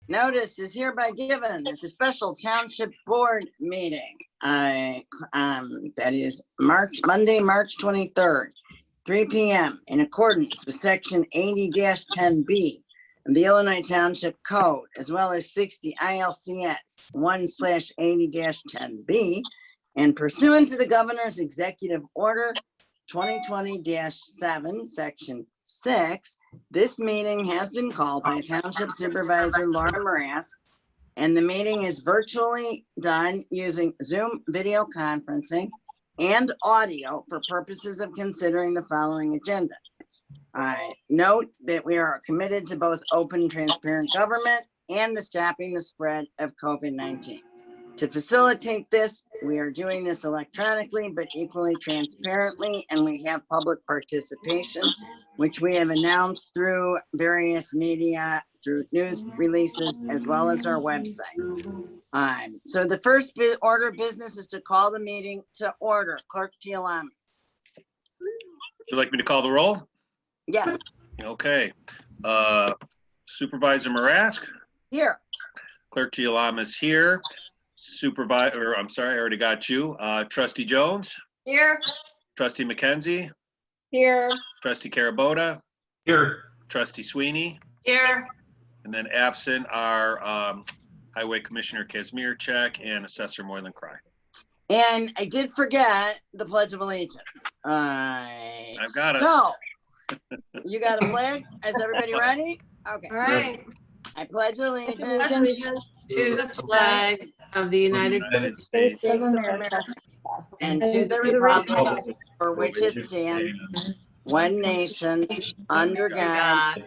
Notice is hereby given at the special township board meeting. That is Monday, March 23rd, 3 p.m. in accordance with section 80-10B of the Illinois Township Code, as well as 60 ILCS 1/80-10B, and pursuant to the governor's executive order 2020-7, section 6, this meeting has been called by Township Supervisor Laura Marask, and the meeting is virtually done using Zoom video conferencing and audio for purposes of considering the following agenda. Note that we are committed to both open, transparent government and the stopping the spread of COVID-19. To facilitate this, we are doing this electronically, but equally transparently, and we have public participation, which we have announced through various media, through news releases, as well as our website. So the first order of business is to call the meeting to order. Clerk Gialamas. Would you like me to call the roll? Yes. Okay. Supervisor Marask? Here. Clerk Gialamas here. Supervisor, I'm sorry, I already got you. Trustee Jones? Here. Trustee McKenzie? Here. Trustee Carabota? Here. Trustee Sweeney? Here. And then absent are Highway Commissioner Kazmierczak and Assessor Moylan Cry. And I did forget the Pledge of Allegiance. I've got it. So, you got a flag? Is everybody ready? Okay. All right. I pledge allegiance To the flag of the United States States of America and to the republic for which it stands, one nation, under God,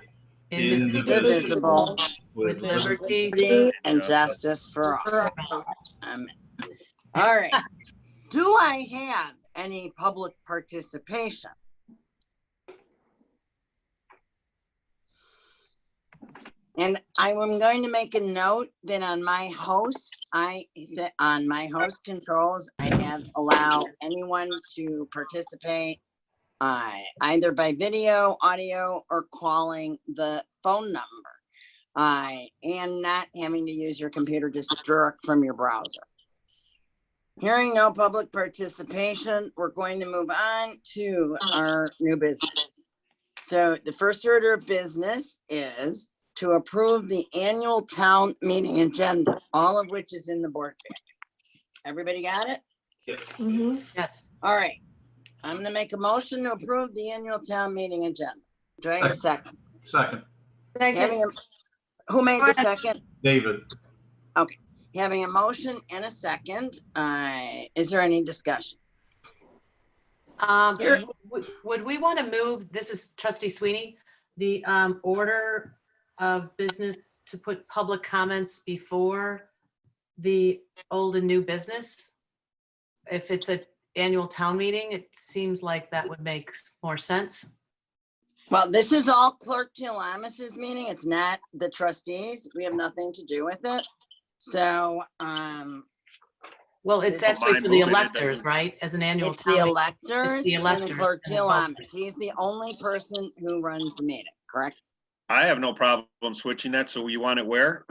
indivisible, with liberty and justice for all. Amen. All right. Do I have any public participation? And I am going to make a note that on my host, on my host controls, I have allowed anyone to participate either by video, audio, or calling the phone number, and not having to use your computer just direct from your browser. Hearing no public participation, we're going to move on to our new business. So the first order of business is to approve the annual town meeting agenda, all of which is in the board packet. Everybody got it? Yes. All right. I'm going to make a motion to approve the annual town meeting agenda. Do I have a second? Second. Who made the second? David. Okay. Having a motion and a second, is there any discussion? Would we want to move, this is Trustee Sweeney, the order of business to put public comments before the old and new business? If it's an annual town meeting, it seems like that would make more sense. Well, this is all Clerk Gialamas's meeting. It's not the trustees. We have nothing to do with it. So, well, it's actually for the electors, right? As an annual it's town the meeting. electors It's the and electors the Clerk and the Gialamas. He's the only person who runs the meeting, correct? I have no problem switching that. So you want it where?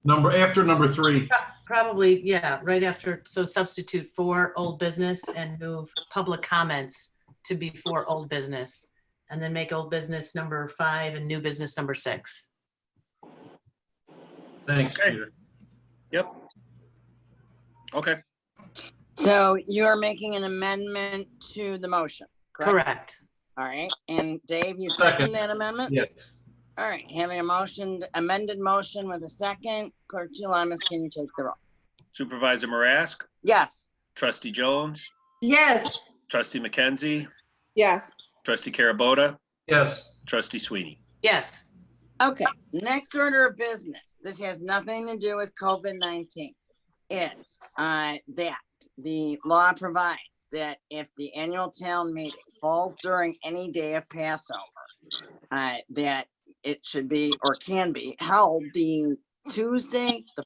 After number 3. Probably, yeah, right after. So substitute for old business and move public comments to before old business, and then make old business number 5 and new business number 6. Thanks, Okay. Peter. Yep. Okay. So you're making an amendment to the motion, correct? Correct. All right. And Dave, you Second. second that amendment? Yes. All right. Having a motion, amended motion with a second. Clerk Gialamas, can you take the roll? Supervisor Marask? Yes. Trustee Jones? Yes. Trustee McKenzie? Yes. Trustee Carabota? Yes. Trustee Sweeney? Yes. Okay, next order of business. This has nothing to do with COVID-19. Is that the law provides that if the annual town meeting falls during any day of Passover, that it should be or can be held the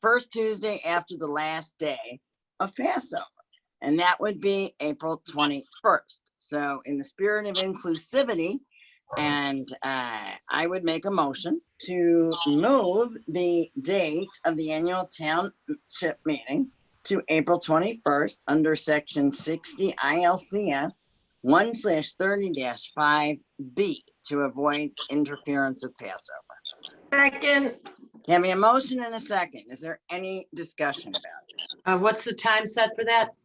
first Tuesday after the last day of Passover. And that would be April 21st. So in the spirit of inclusivity, And I would make a motion to move the date of the annual township meeting to April 21st under section 60 ILCS 1/30-5B to avoid interference of Passover. Second, Have a motion and a second. Is there any discussion about it? What's the time set for that?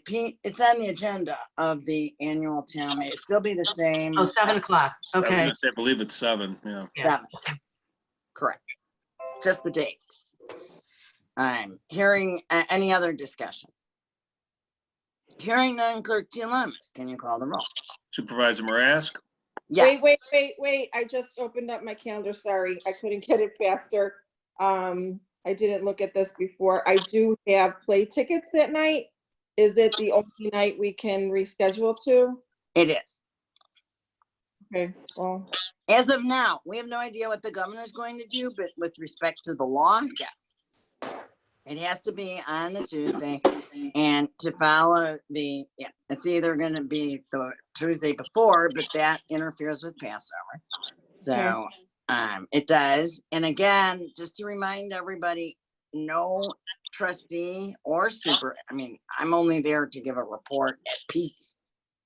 Pete, it's on the agenda of the annual town meeting. It'll still be the same. Oh, 7 o'clock. I was Okay. gonna say, I believe it's 7, yeah. Yeah. 7. Correct. Just the date. I'm hearing any other discussion. Hearing none, Clerk Lamas, can you call the roll? Supervisor Marask, Yes. wait. I just opened up my calendar. Sorry, I couldn't get it faster. I didn't look at this before. I do have play tickets that night. Is it the only night we can reschedule to? It is. Okay, well, As of now, we have no idea what the governor's going to do, but with respect to the law, yes. It has to be on the Tuesday and to follow it's either gonna be the Tuesday before, but that interferes with Passover. So, it does. And again, just to remind everybody, no trustee or I'm only there to give a report at Pete's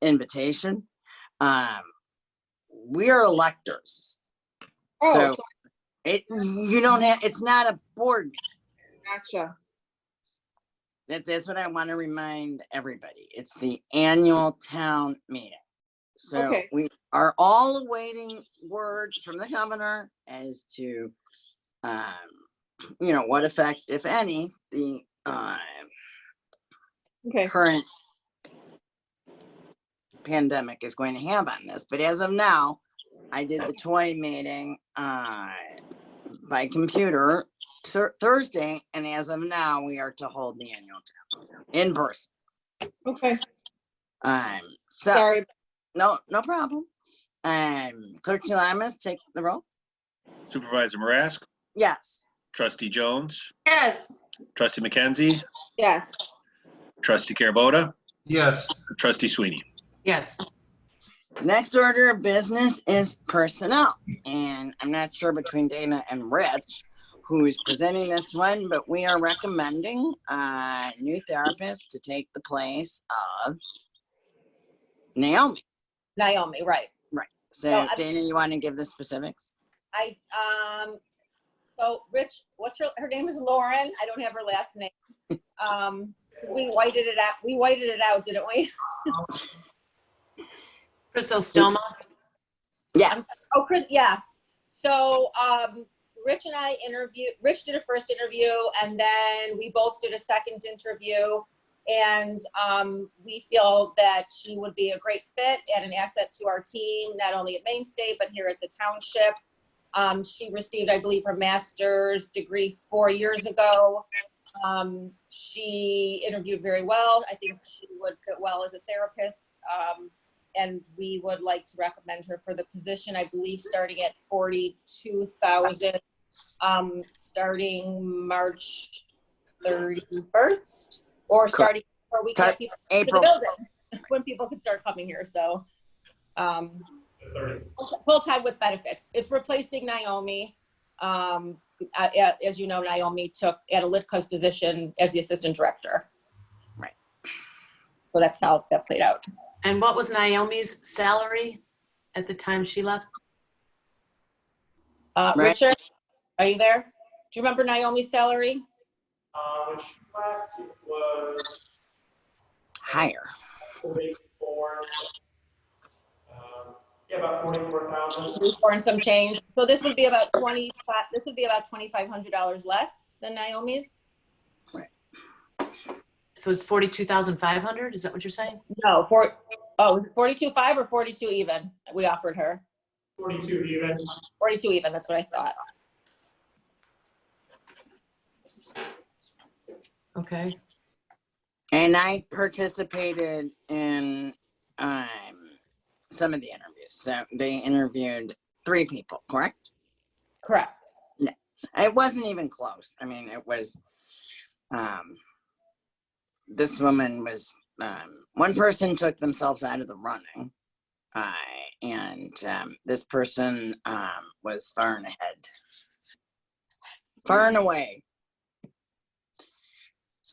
invitation. We are electors. oh, So it's not a board meeting. gotcha. That's what I want to remind everybody. It's the annual town meeting. So Okay. we are all awaiting word from the governor as to, what effect, if any, the Okay, current pandemic is going to have on this. But as of now, I did the toy meeting by computer Thursday, and as of now, we are to hold the annual town in person. okay. So Sorry. no problem. Clerk Lamas, take the roll. Supervisor Marask, Yes. Trustee Jones, Yes. Trustee McKenzie, Yes. Trustee Carabota, Yes. Trustee Sweeney. Yes. Next order of business is personnel, and I'm not sure between Dana and Rich who is presenting this one, but we are recommending a new therapist to take the place of Naomi. Naomi, right. So No, Dana, you want to give the specifics? So Rich, her name is Lauren. I don't have her last name. We whited it out, didn't we? Chrysostoma. Yes. Oh, Chris, yes. So, Rich and I Rich did a first interview, and then we both did a second interview. And we feel that she would be a great fit and an asset to our team, not only at Maine State, but here at the township. She received, I believe, her master's degree 4 years ago. She interviewed very well. I think she would fit well as a therapist. And we would like to recommend her for the position, I believe, starting at $42,000, starting March 31st, or starting, or we get people to the April. building when people can start coming here. So, full-time with benefits. It's replacing Naomi. As you know, Naomi took Anna Litka's position as the assistant director. Right. So that's how that played out. And what was Naomi's salary at the time she left? Right. Richard, are you there? Do you remember Naomi's salary? When she left, it was Higher. 44. About 44,000. 44 and some change. So this would be about $2,500 less than Naomi's. So it's 42,500. Is that what you're saying? No, 42.5 or 42 even. We offered her 42 even. 42 even. That's what I thought. Okay. And I participated in some of the interviews. So they interviewed 3 people, correct? Correct. It wasn't even close. I mean, it was, this woman was, one person took themselves out of the running. And this person was far and ahead. Far and away.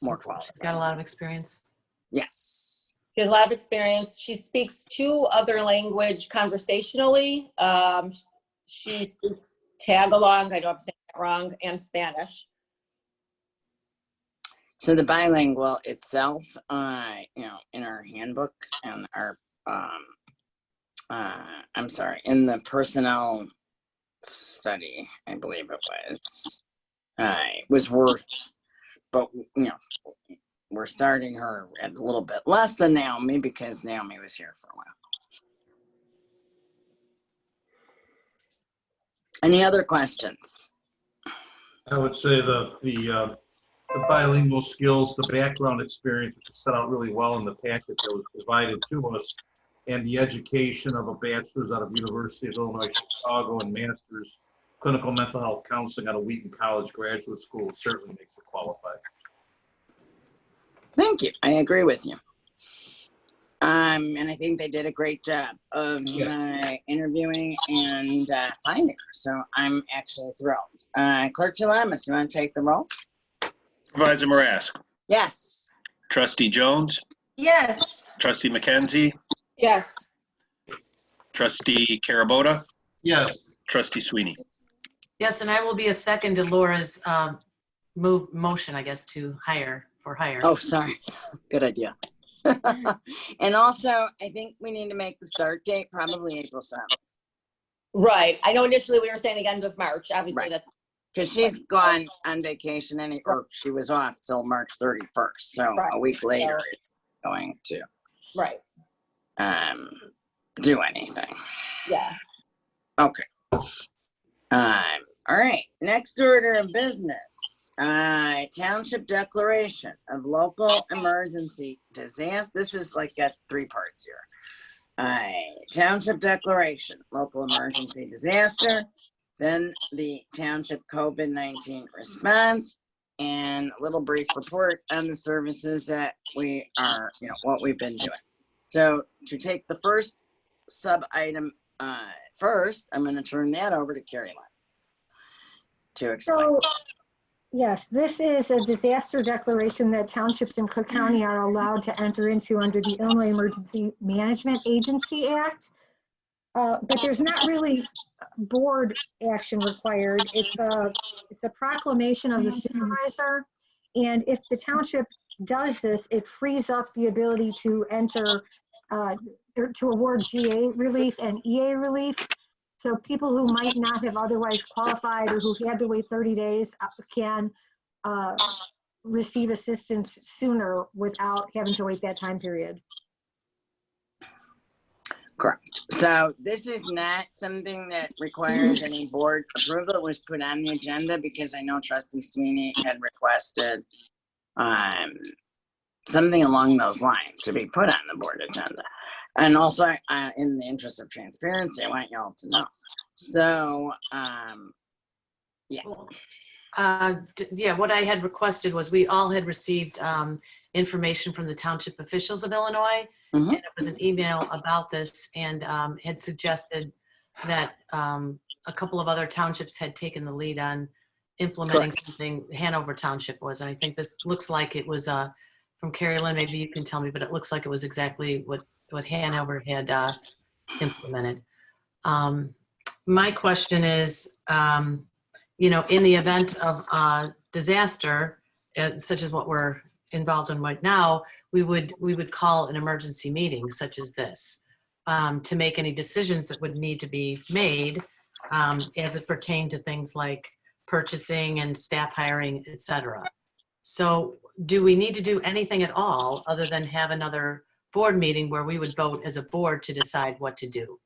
More qualified. She's got a lot of experience. Yes. She has a lot of experience. She speaks 2 other language conversationally. She speaks Tagalog, I know I'm saying that wrong, and Spanish. So the bilingual itself, you know, in our handbook and our, I'm sorry, in the personnel study, I believe it was worth, but you know, we're starting her at a little bit less than Naomi because Naomi was here for a while. Any other questions? I would say the bilingual skills, the background experience, which is set out really well in the packet that was provided to us, and the education of a bachelor's out of University of Illinois Chicago and master's clinical mental health counseling out of Wheaton College Graduate School certainly makes her qualified. Thank you. I agree with you. And I think they did a great job of interviewing and finding her. So I'm actually thrilled. Clerk Jalamis, you want to take the roll? Supervisor Marask, Yes. Trustee Jones, Yes. Trustee McKenzie, Yes. Trustee Carabota, Yes. Trustee Sweeney. Yes, and I will be a second to Laura's motion, I guess, to hire. Oh, sorry. Good idea. And also, I think we need to make the start date probably April 7th. Right. I know initially we were saying the end of March. Obviously, Right. that's Because she's gone on vacation, or she was off till March 31st. So Right. a week later, it's going to right. do anything. Yeah. Okay. All right. Next order of business. Township declaration of local emergency disaster. This is like got 3 parts here. Township declaration, local emergency disaster, then the township COVID-19 response, and a little brief report on the services that we are, you know, what we've been doing. So to take the first sub item first, I'm going to turn that over to Carrie Lynn to explain. So, yes, this is a disaster declaration that townships in Cook County are allowed to enter into under the Illinois Emergency Management Agency Act. But there's not really board action required. It's a proclamation of the supervisor. And if the township does this, it frees up the ability to enter, to award GA relief and EA relief. So people who might not have otherwise qualified or who had to wait 30 days can receive assistance sooner without having to wait that time period. Correct. So this is not something that requires any board approval. It was put on the agenda because I know Trustee Sweeney had requested something along those lines to be put on the board agenda. And also, in the interest of transparency, I want y'all to know. So, yeah. Yeah, what I had requested was we all had received information from the township officials of Illinois. Mhm. And it was an email about this, and had suggested that a couple of other townships had taken the lead on implementing something Hanover Township was. And I think this looks like it was from Carrie Lynn, maybe you can tell me, but it looks like it was exactly what Hanover had implemented. My question is, you know, in the event of disaster, such as what we're involved in right now, we would call an emergency meeting such as this to make any decisions that would need to be made as it pertained to things like purchasing and staff hiring, etc. So do we need to do anything at all other than have another board meeting where we would vote as a board to decide what to do?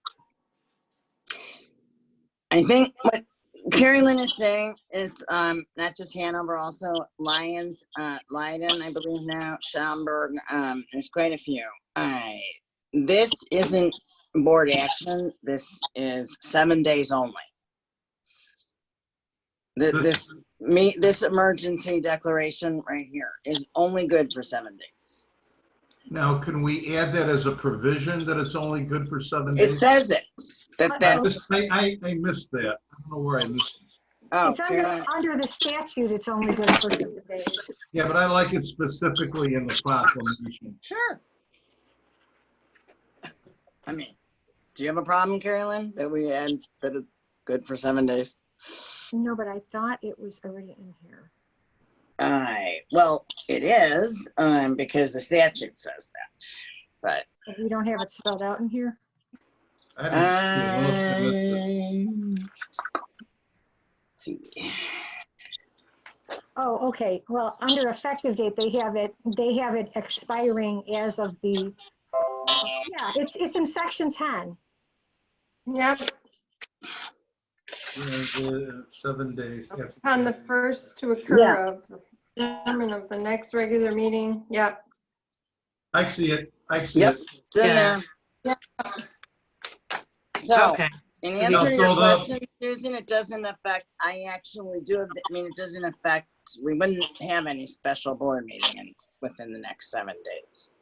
I think what Carrie Lynn is saying, it's not just Hanover, also Lyons, Leiden, I believe now, Schaumburg, there's quite a few. This isn't board action. This is 7 days only. This emergency declaration right here is only good for 7 days. Now, can we add that as a provision that it's only good for 7 It days? says it, that I that's, missed that. I don't know where I missed it. oh, It's under the statute, it's only good for 7 days. Yeah, but I like it specifically in the proclamation. sure. I mean, do you have a problem, Carolyn, that we add that it's good for 7 days? No, but I thought it was already in here. Well, it is, because the statute says that, but. But we don't have it spelled out in here. I didn't see it. Let's see. Oh, okay. Well, under effective date, they have it expiring as of the, yeah, it's in section 10. Yep, 7 days. on the first to occur of the adjournment of the next regular meeting. Yep. I see it. Yep. It's in Yeah. there. So, Okay. in So answer to the- your So the- question, Susan, it doesn't affect, I actually do, it doesn't affect, we wouldn't have any special board meeting within the next 7 days.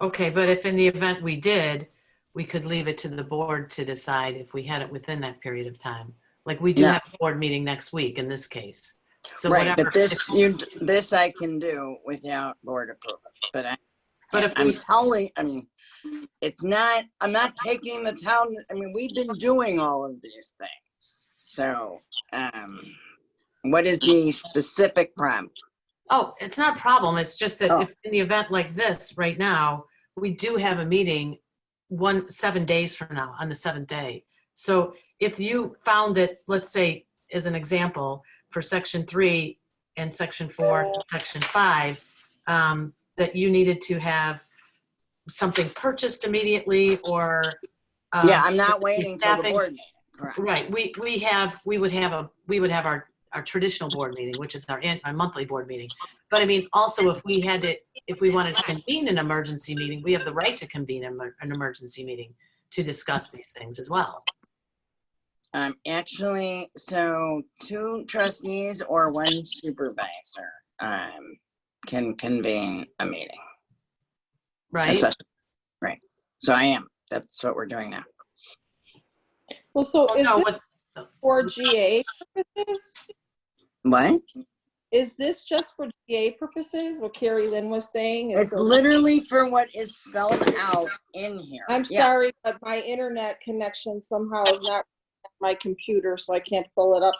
Okay, but if in the event we did, we could leave it to the board to decide if we had it within that period of time. Like we do No. have a board meeting next week in this case. So Right, whatever. but this I can do without board approval, but I'm telling, I mean, it's not, I'm not taking the town, I mean, we've been doing all of these things. So, what is the specific problem? Oh, it's not a problem. It's just that Oh. if in the event like this right now, we do have a meeting 7 days from now on the 7th day. So if you found that, let's say, as an example, for section 3 and section 4, and section 5, that you needed to have something purchased immediately or Yeah, I'm not waiting till the staffing- board meeting, correct? Right, we would have our traditional board meeting, which is our monthly board meeting. But I mean, also if we wanted to convene an emergency meeting, we have the right to convene an emergency meeting to discuss these things as well. Actually, so 2 trustees or 1 supervisor, can convene a meeting, Right? especially, right? So that's what we're doing now. Well, so Oh, is no, it what- for GA purposes? What? Is this just for GA purposes, what Carrie Lynn was saying? Is It's so- literally for what is spelled out in here. I'm Yeah. sorry, but my internet connection somehow is not on my computer, so I can't pull it up.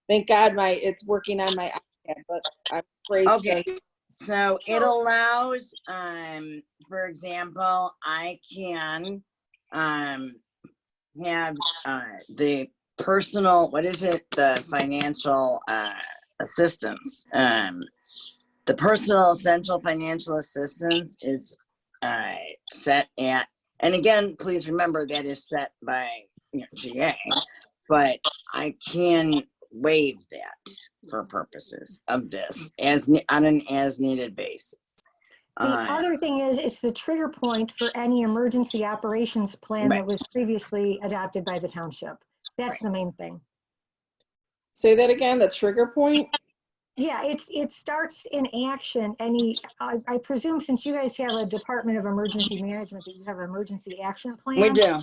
Thank God it's working on my iPad, but I'm afraid. Okay, so it allows, for example, I can, have, the personal, what is it? The financial, assistance. The personal essential financial assistance is, set at, and again, please remember that is set by, GA, but I can waive that for purposes of this on an as needed basis. The other thing is, it's the trigger point for any emergency operations plan Right. that was previously adopted by the township. That's the main thing. Say that again, the trigger point? Yeah, it starts in action. I presume since you guys have a Department of Emergency Management, that you have an emergency action plan. We do.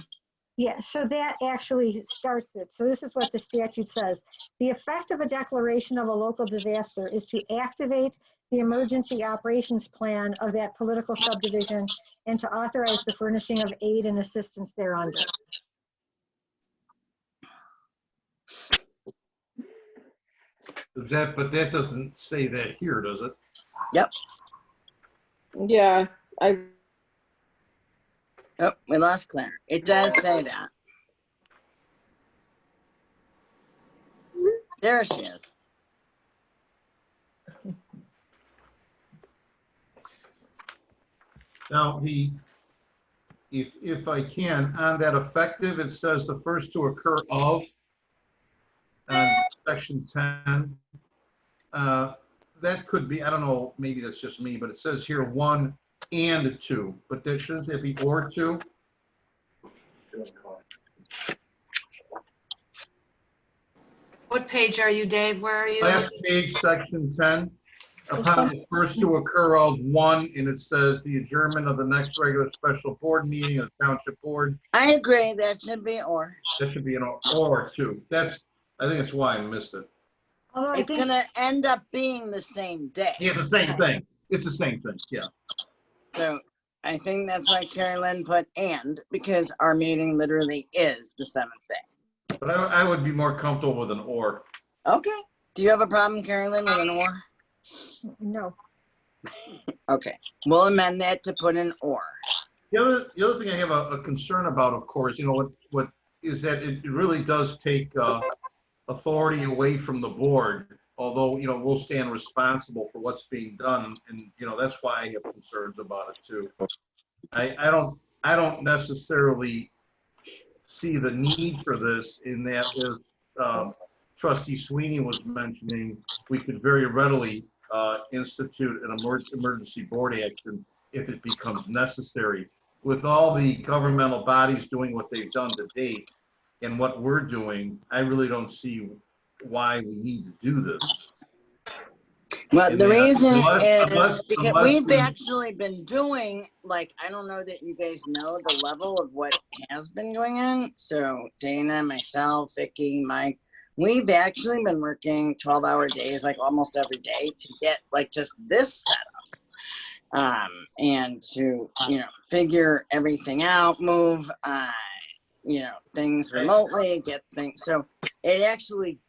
Yeah, so that actually starts it. So this is what the statute says. The effect of a declaration of a local disaster is to activate the emergency operations plan of that political subdivision and to authorize the furnishing of aid and assistance thereunder. But that doesn't say that here, does it? Yeah, Oh, we lost Claire. It does say that. There she is. Now, if I can, on that effective, it says the first to occur of, section 10. That could be, I don't know, maybe that's just me, but it says here 1 and 2, but there shouldn't there be or 2? What page are you, Dave? Where are you? Last page, section 10. upon the first to occur of one, and it says the adjournment of the next regular special board meeting of the township board. I agree, that should be or. That should be an or two. I think that's why I missed it. Although I It's think, gonna end up being the same day. Yeah, the same thing. It's the same thing, yeah. So I think that's why Carrie Lynn put and, because our meeting literally is the 7th day. But I would be more comfortable with an or. Okay. Do you have a problem, Carrie Lynn, with an or? no. Okay. We'll amend that to put an or. The other thing I have a concern about, of course, what is that it really does take authority away from the board, although, we'll stand responsible for what's being done. And, that's why I have concerns about it too. I don't necessarily see the need for this in that if Trustee Sweeney was mentioning, we could very readily institute an emergency board action if it becomes necessary. With all the governmental bodies doing what they've done to date and what we're doing, I really don't see why we need to do this. Well, the reason is because unless we've we- actually been doing, like, I don't know that you guys know the level of what has been going on. So Dana, myself, Vicky, Mike, we've actually been working 12-hour days, like almost every day to get like just this set up. And to, figure everything out, move, things remotely, get things. So it actually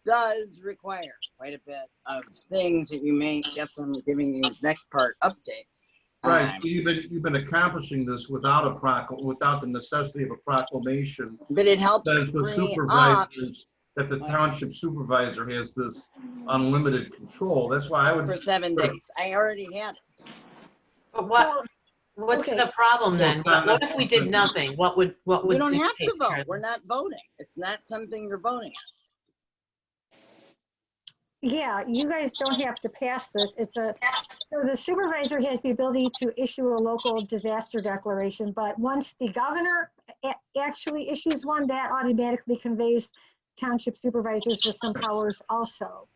does require quite a bit of things that you may get some giving you next part update. Right, you've been accomplishing this without the necessity of a proclamation. But it helps That the free up supervisors, that the township supervisor has this unlimited control. That's why I would. for 7 days. I already had it. But what's okay. the problem then? Well, What if we did nothing? What would? We don't it have to take care vote. of? We're not voting. It's not something you're voting on. Yeah, you guys don't have to pass this. So the supervisor has the ability to issue a local disaster declaration, but once the governor actually issues one, that automatically conveys township supervisors with some powers also.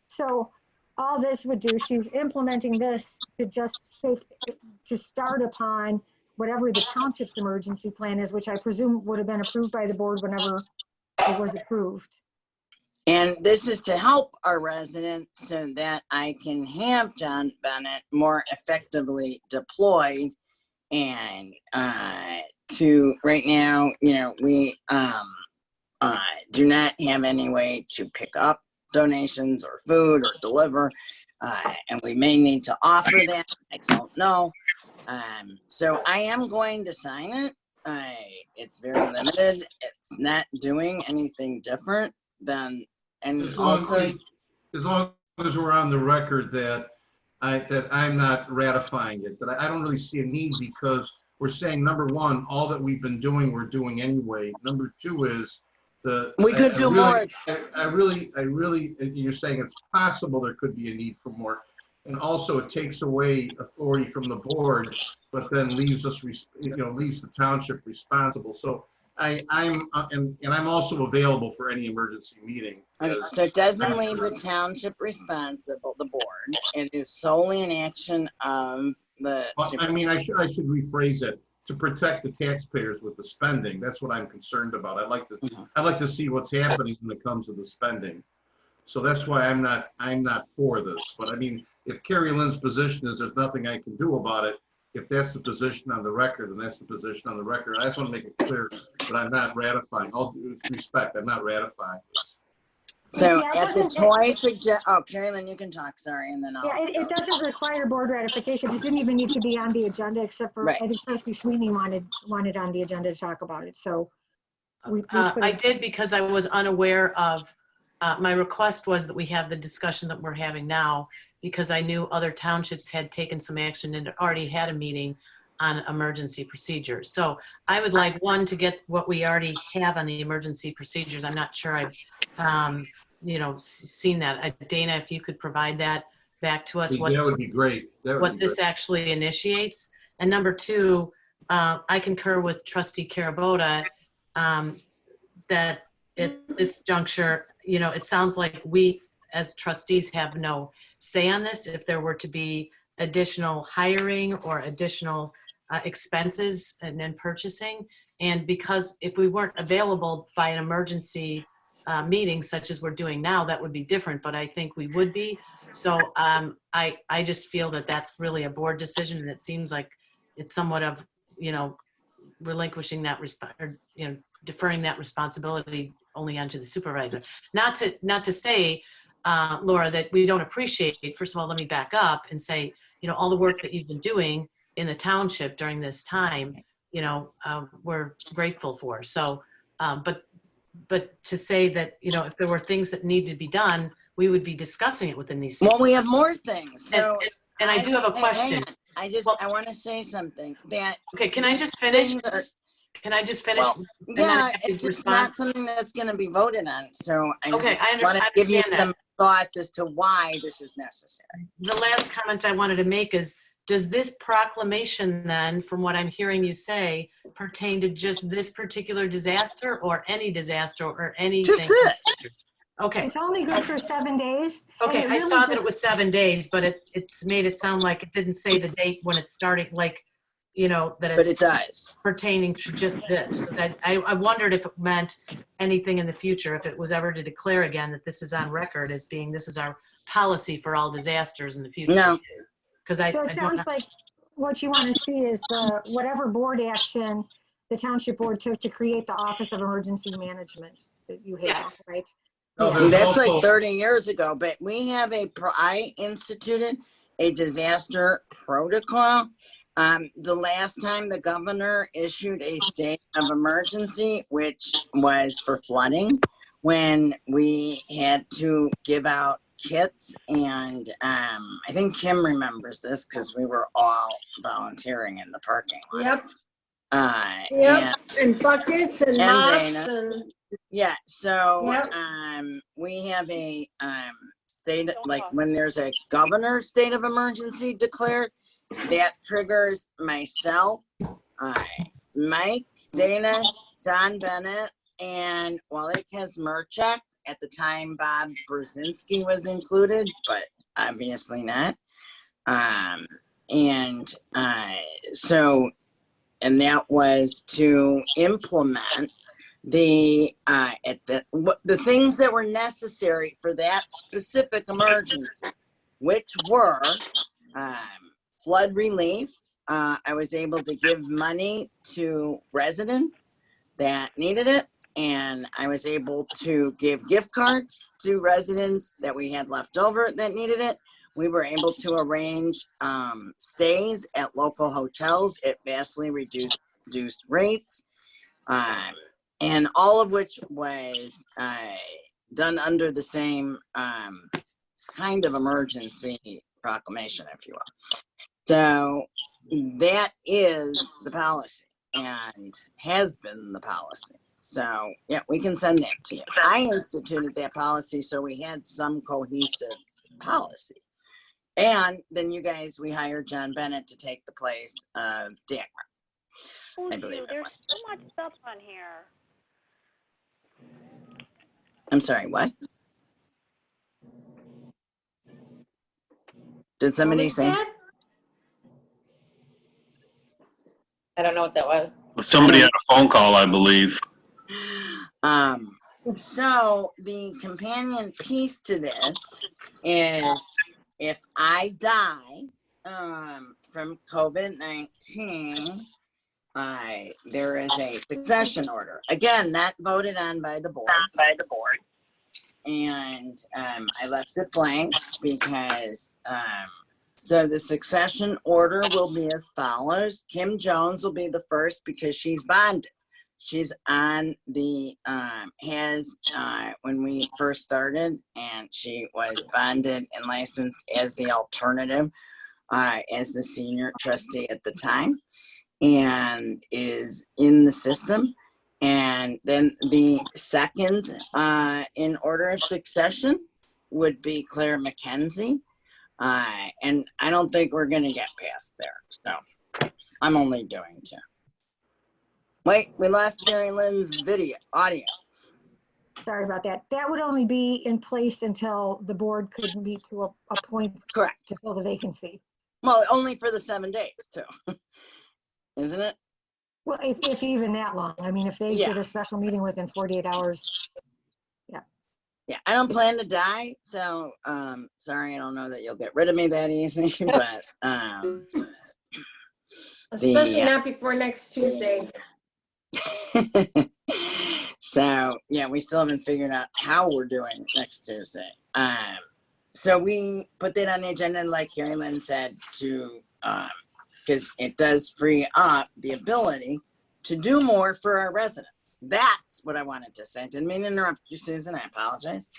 So all this would do, she's implementing this to start upon whatever the township's emergency plan is, which I presume would have been approved by the board whenever it was approved. And this is to help our residents so that I can have John Bennett more effectively deployed. And to right now, we do not have any way to pick up donations or food or deliver. And we may need to offer that. I don't know. So I am going to sign it. It's very limited. It's not doing anything different than. And also, as long as we're on the record that I'm not ratifying it, that I don't really see a need, because we're saying, number one, all that we've been doing, we're doing anyway. Number two is we could do more. I really, you're saying it's possible there could be a need for more. And also it takes away authority from the board, but then leaves us, leaves the township responsible. So I'm also available for any emergency meeting. Okay, so it doesn't leave the township responsible, the board. It is solely an action of the. Well, I should rephrase it, to protect the taxpayers with the spending. That's what I'm concerned about. I'd like to see what's happening when it comes to the spending. So that's why I'm not for this. But if Carrie Lynn's position is there's nothing I can do about it, if that's the position on the record, then that's the position on the record. I just want to make it clear that I'm not ratifying. All due respect, I'm not ratifying. So Yeah, at the toy Carrie Lynn, you can talk, sorry, and then I'll. Yeah, it doesn't require board ratification. It didn't even need to be on the agenda, except for, Right. I think Trustee Sweeney wanted on the agenda to talk about it, so. we put I it- did, because I was unaware of, my request was that we have the discussion that we're having now, because I knew other townships had taken some action and already had a meeting on emergency procedures. So I would like, one, to get what we already have on the emergency procedures. I'm not sure I've, seen that. Dana, if you could provide that back to us. That would be great. What this actually initiates. And number two, I concur with Trustee Carabota that at this juncture, it sounds like we as trustees have no say on this. If there were to be additional hiring or additional expenses and then purchasing, and because if we weren't available by an emergency meeting such as we're doing now, that would be different, but I think we would be. So I just feel that that's really a board decision, and it seems like it's somewhat of, relinquishing that or, deferring that responsibility only onto the supervisor. Not to say, Laura, that we don't appreciate, first of all, let me back up and say, all the work that you've been doing in the township during this time, we're grateful for. So, but to say that, if there were things that need to be done, we would be discussing it within these. Well, we have more things. So and I do have a question. I want to say something that. Okay, can I just finish? Can I just finish? Well, yeah, it's just not something that's going to be voted on. So I want to give you some thoughts as to why this is necessary. The last comment I wanted to make is, does this proclamation then, from what I'm hearing you say, pertain to just this particular disaster or any disaster or anything? Just this. Okay. It's only good for 7 days. Okay, I saw that it was 7 days, but it's made it sound like it didn't say the date when it started, like, that it's. But it does. Pertaining to just this. I wondered if it meant anything in the future, if it was ever to declare again that this is on record as being, this is our policy for all disasters in the future. No. So it sounds like what you want to see is whatever board action the township board took to create the Office of Emergency Management that you have, Yes. right? No, That's like 30 years ago, but we have I instituted a disaster protocol. The last time the governor issued a state of emergency, which was for flooding, when we had to give out kits, and I think Kim remembers this because we were all volunteering in the parking lot. Yep. And buckets and mops and. Yeah, so Yep. we have a state, like when there's a governor's state of emergency declared, that triggers myself, Mike, Dana, John Bennett, and Wally Kazmerchuk. At the time, Bob Brzezinski was included, but obviously not. And that was to implement the things that were necessary for that specific emergency, which were flood relief. I was able to give money to residents that needed it, and I was able to give gift cards to residents that we had left over that needed it. We were able to arrange stays at local hotels at vastly reduced rates. And all of which was done under the same kind of emergency proclamation, if you will. So that is the policy and has been the policy. So yeah, we can send that to you. I instituted that policy so we had some cohesive policy. And then we hired John Bennett to take the place of Dagmar. I believe there's so much stuff on here. I'm sorry, what? Did somebody say? I don't know what that was. Somebody had a phone call, I believe. So the companion piece to this is if I die from COVID-19, there is a succession order. Again, not voted on by the board. And I left it blank because so the succession order will be as follows. Kim Jones will be the first because she's bonded. She's on the when we first started, and she was bonded and licensed as the alternative as the senior trustee at the time, and is in the system. And then the second in order of succession would be Claire McKenzie. And I don't think we're going to get past there. So I'm only doing two. Wait, we lost Carrie Lynn's audio. sorry about that. That would only be in place until the board could meet to appoint Correct. to fill the vacancy. Well, only for the 7 days too, isn't it? Well, if even that long. I mean, if they Yeah. did a special meeting within 48 hours. Yeah, I don't plan to die, so sorry, I don't know that you'll get rid of me that easy, but Especially not before next Tuesday. so yeah, we still haven't figured out how we're doing next Tuesday. So we put that on the agenda, and like Carrie Lynn said, to because it does free up the ability to do more for our residents. That's what I wanted to say. I didn't mean to interrupt you, Susan. I apologize.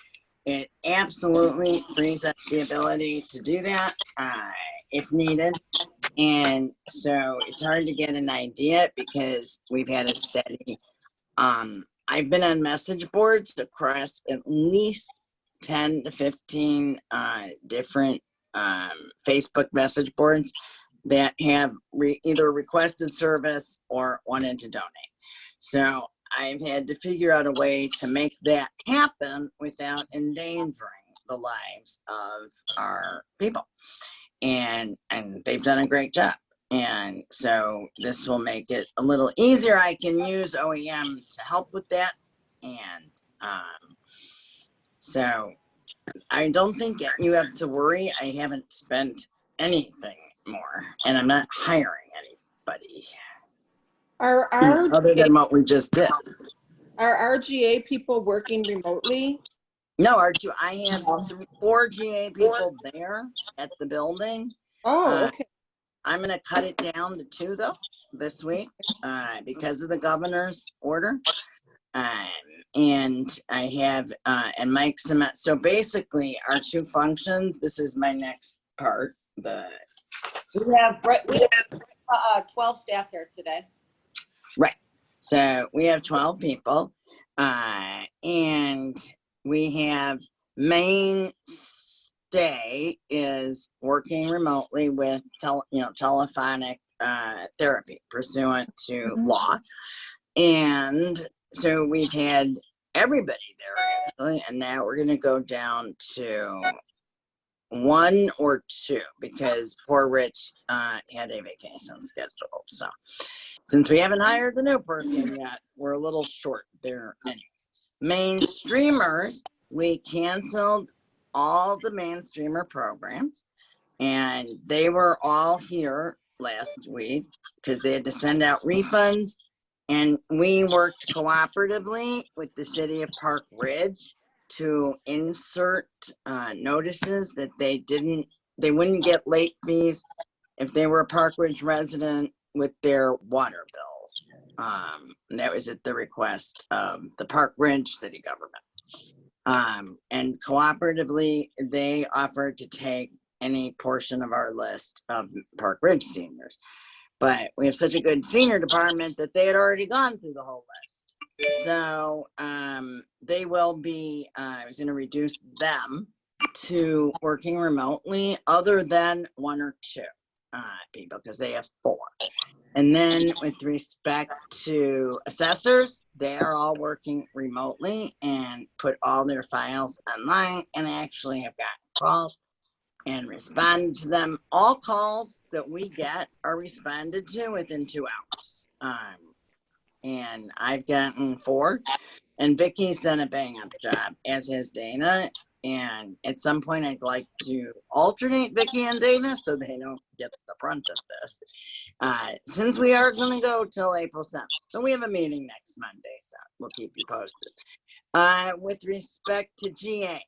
It absolutely frees up the ability to do that if needed. And so it's hard to get an idea because we've had a steady, I've been on message boards across at least 10 to 15 different Facebook message boards that have either requested service or wanted to donate. So I've had to figure out a way to make that happen without endangering the lives of our people. And they've done a great job. And so this will make it a little easier. I can use OEM to help with that. And so I don't think you have to worry. I haven't spent anything more, and I'm not hiring anybody Are other than what we just did. RGA people working remotely? No, I have 4 GA people there at the building. Oh, okay. I'm going to cut it down to 2 though this week because of the governor's order. And I have and Mike Cement. So basically, our 2 functions. This is my next part. We have 12 staff here today. Right. So we have 12 people, and we have Maine Stay is working remotely with telephonic therapy pursuant to law, and so we've had everybody there actually, and now we're going to go down to 1 or 2 because poor Rich had a vacation scheduled. So since we haven't hired the new person yet, we're a little short there. Main streamers, we canceled all the main streamer programs, and they were all here last week because they had to send out refunds, and we worked cooperatively with the city of Park Ridge to insert notices that they wouldn't get late fees if they were a Park Ridge resident with their water bills. And that was at the request of the Park Ridge city government. And cooperatively, they offered to take any portion of our list of Park Ridge seniors. But we have such a good senior department that they had already gone through the whole list. So they will be, I was going to reduce them to working remotely other than 1 or 2 people because they have 4. And then with respect to assessors, they are all working remotely and put all their files online and actually have gotten calls and responded to them. All calls that we get are responded to within 2 hours. And I've gotten 4, and Vicky's done a bang up job, as has Dana. And at some point, I'd like to alternate Vicky and Dana so they don't get the brunt of this. Since we are going to go till April 7th, so we have a meeting next Monday, so we'll keep you posted. With respect to GA,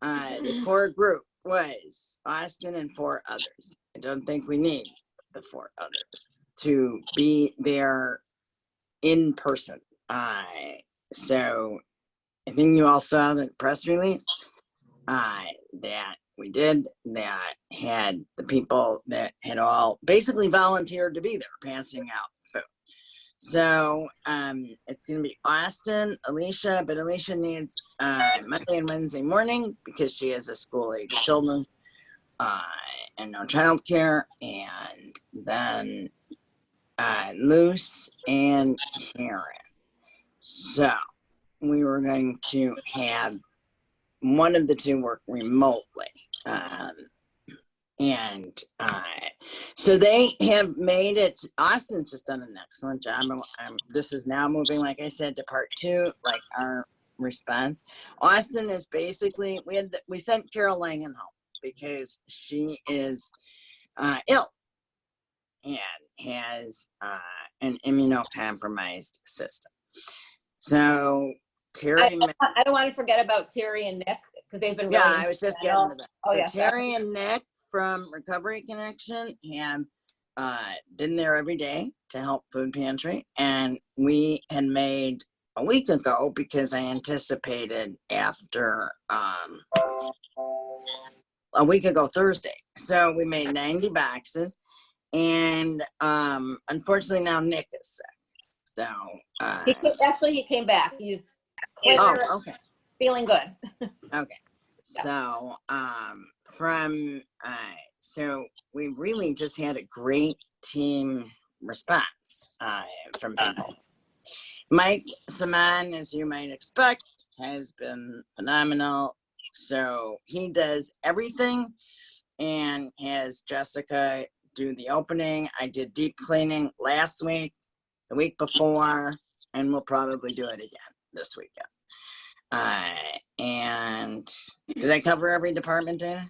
the core group was Austin and 4 others. I don't think we need the 4 others to be there in person. So I think you all saw the press release that we did that had the people that had all basically volunteered to be there passing out food. So it's going to be Austin, Alicia, but Alicia needs Monday and Wednesday morning because she has a school-age children and no childcare, and then Luce and Karen. So we were going to have one of the two work remotely. So they have made it. Austin's just done an excellent job. This is now moving, like I said, to part two, like our response. Austin is basically, we sent Carol Langen home because she is ill and has an immunocompromised system. So Terry, I don't want to forget about Terry and Nick because they've been really I was just getting to that. Oh, So yeah, Terry and Nick from Recovery Connection have been there every day to help food pantry, and we had made a week ago because I anticipated after a week ago Thursday. So we made 90 boxes, and unfortunately now Nick is sick. So he came back. He's clear, okay, feeling good. okay. So so we really just had a great team response from people. Mike Saman, as you might expect, has been phenomenal. So he does everything and has Jessica do the opening. I did deep cleaning last week, the week before, and we'll probably do it again this weekend. And did I cover every department, Dana?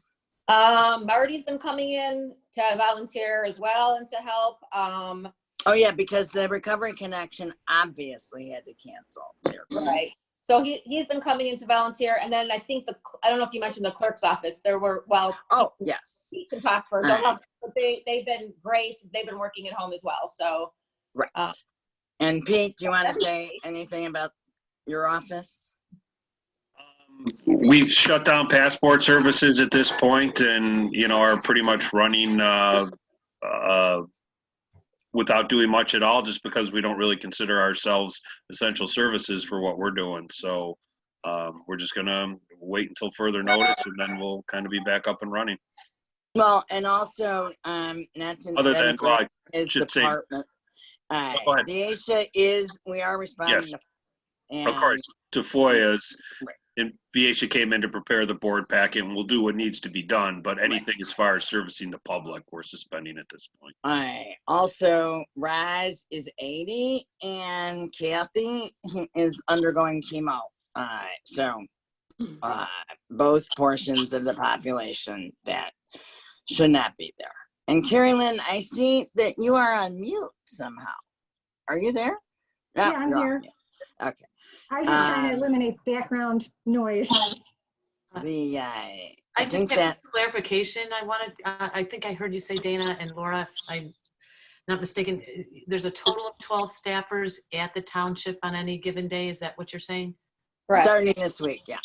Marty's been coming in to volunteer as well and to help. Oh yeah, because the Recovery Connection obviously had to cancel. Right. So he's been coming in to volunteer, and then I think I don't know if you mentioned the clerk's office. There were Oh yes. He can talk first. But they've been great. They've been working at home as well. So right. And Pete, do you want to say anything about your office? We've shut down passport services at this point, and are pretty much running without doing much at all, just because we don't really consider ourselves essential services for what we're doing. So we're just gonna wait until further notice, and then we'll kind of be back up and running. Well, and also not to Other than his department. Go ahead. The ASHA we are responding Yes. to, and, Of course, to FOIAs. Right. And VHA came in to prepare the board packet, and we'll do what needs to be done, but anything as far as servicing the public, we're suspending at this point. Also, Raz is 80 and Kathy is undergoing chemo. So both portions of the population that should not be there. And Carrie Lynn, I see that you are on mute somehow. Are you there? No, Yeah, I'm here. Okay. I was just trying to eliminate background noise. I just get clarification. I think I heard you say, Dana and Laura, if I'm not mistaken, there's a total of 12 staffers at the township on any given day. Is that what you're saying? Correct. Starting this week, yeah.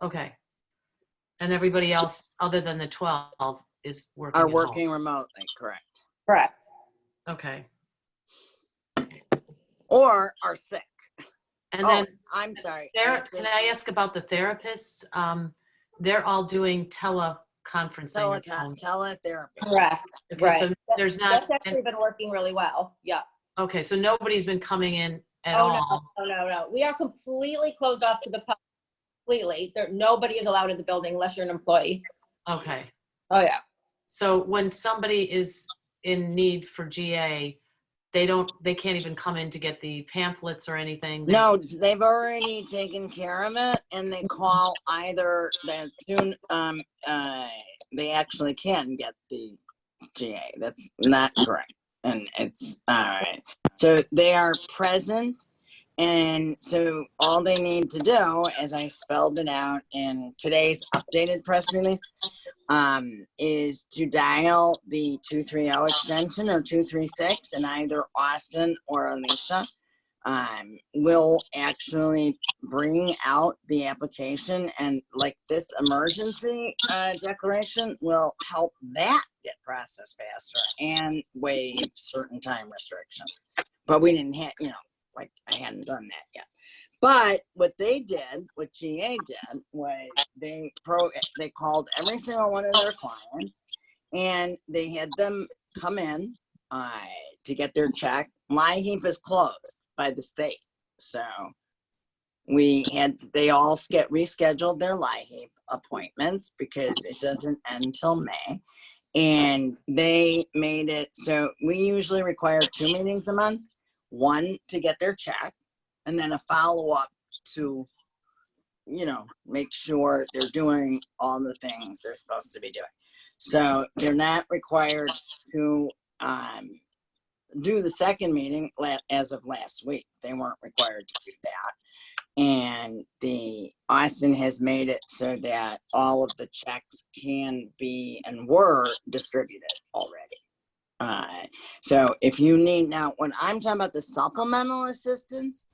Okay. And everybody else other than the 12 is working Are at working home. remotely, correct. Correct. Okay. Or are sick. And then I'm sorry. can I ask about the therapists? They're all doing teleconferencing. Teletherapy. Correct. Okay, Right. so there's not. That's actually been working really well. Yeah. Okay, so nobody's been coming in at all. No. We are completely closed off to the public. Completely. Nobody is allowed in the building unless you're an employee. Okay. Oh yeah. So when somebody is in need for GA, they can't even come in to get the pamphlets or anything. No, they've already taken care of it, and they call either they actually can get the GA. That's not correct. And it's all right. So they are present. And so all they need to do, as I spelled it out in today's updated press release, is to dial the 230 extension or 236, and either Austin or Alicia will actually bring out the application, and like this emergency declaration will help that get processed faster and waive certain time restrictions. But we didn't have, like I hadn't done that yet. But what they did, what GA did, was they called every single one of their clients, and they had them come in to get their check. LIHEAP is closed by the state, so they all rescheduled their LIHEAP appointments because it doesn't end until May. And they made it so we usually require 2 meetings a month, one to get their check, and then a follow-up to, make sure they're doing all the things they're supposed to be doing. So they're not required to do the second meeting as of last week. They weren't required to do that. And Austin has made it so that all of the checks can be and were distributed already. So if you need, now when I'm talking about the supplemental assistance,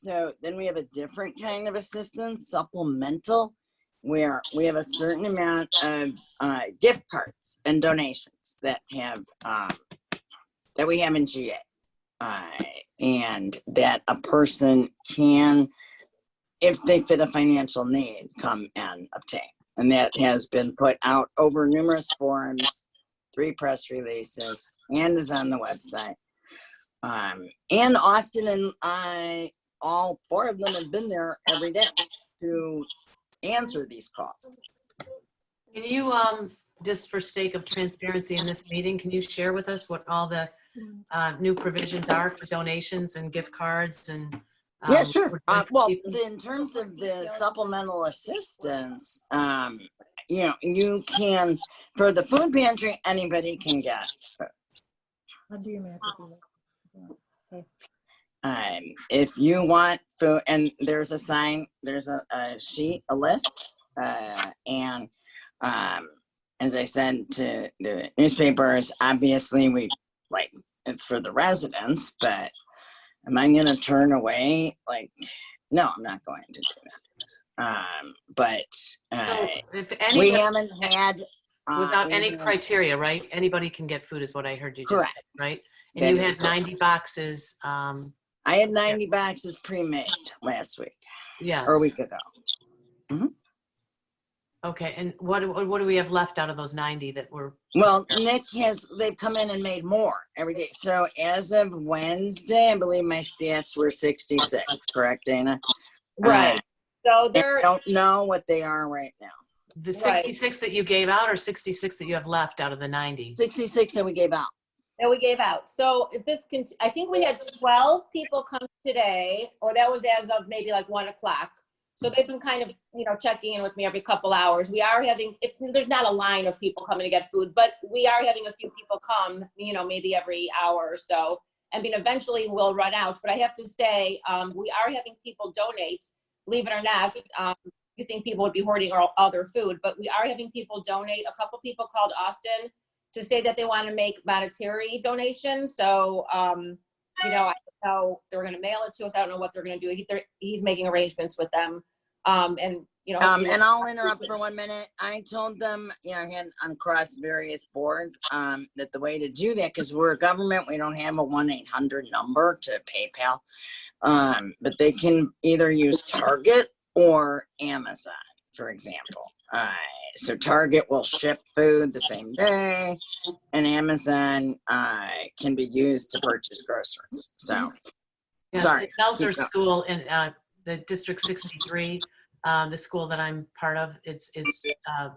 so then we have a different kind of assistance, supplemental, where we have a certain amount of gift cards and donations that we have in GA, and that a person can, if they fit a financial need, come and obtain. And that has been put out over numerous forums, 3 press releases, and is on the website. And Austin and I, all 4 of them have been there every day to answer these calls. Can you, just for sake of transparency in this meeting, can you share with us what all the new provisions are for donations and gift cards and Yeah, sure. Well, in terms of the supplemental assistance, you can, for the food pantry, anybody can get food. I'll do your math if you like. Okay. If you want food, and there's a sign, there's a sheet, a list, and as I said to the newspapers, obviously it's for the residents, but am I going to turn away? No, I'm not going to do that. But So if we anybody, haven't had without any criteria, right? Anybody can get food is what I heard you just say, right? And That you is had correct. 90 boxes. I had 90 boxes pre-made last week. Yes. Or a week ago. Okay, and what do we have left out of those 90 that were? Well, they've come in and made more every day. So as of Wednesday, I believe my stats were 66, correct, Dana? Right. So I don't know what they are right now. The 66 that you gave out, or 66 that you have left out of the 90? 66 that we gave out. That we gave out. So if this I think we had 12 people come today, or that was as of maybe 1 o'clock. So they've been kind of, checking in with me every couple hours. We are having, there's not a line of people coming to get food, but we are having a few people come, maybe every hour or so. I mean, eventually we'll run out, but I have to say, we are having people donate, believe it or not. You think people would be hoarding all their food, but we are having people donate. A couple people called Austin to say that they want to make monetary donations. So, I don't know they're going to mail it to us. I don't know what they're going to do. He's making arrangements with them. And I'll interrupt for 1 minute. I told them, I had across various boards, that the way to do that, because we're a government, we don't have a 1-800 number to PayPal. But they can either use Target or Amazon, for example. So Target will ship food the same day, and Amazon can be used to purchase groceries. So, yes, sorry. The Seltzer School in the District 63, the school that I'm part of, it's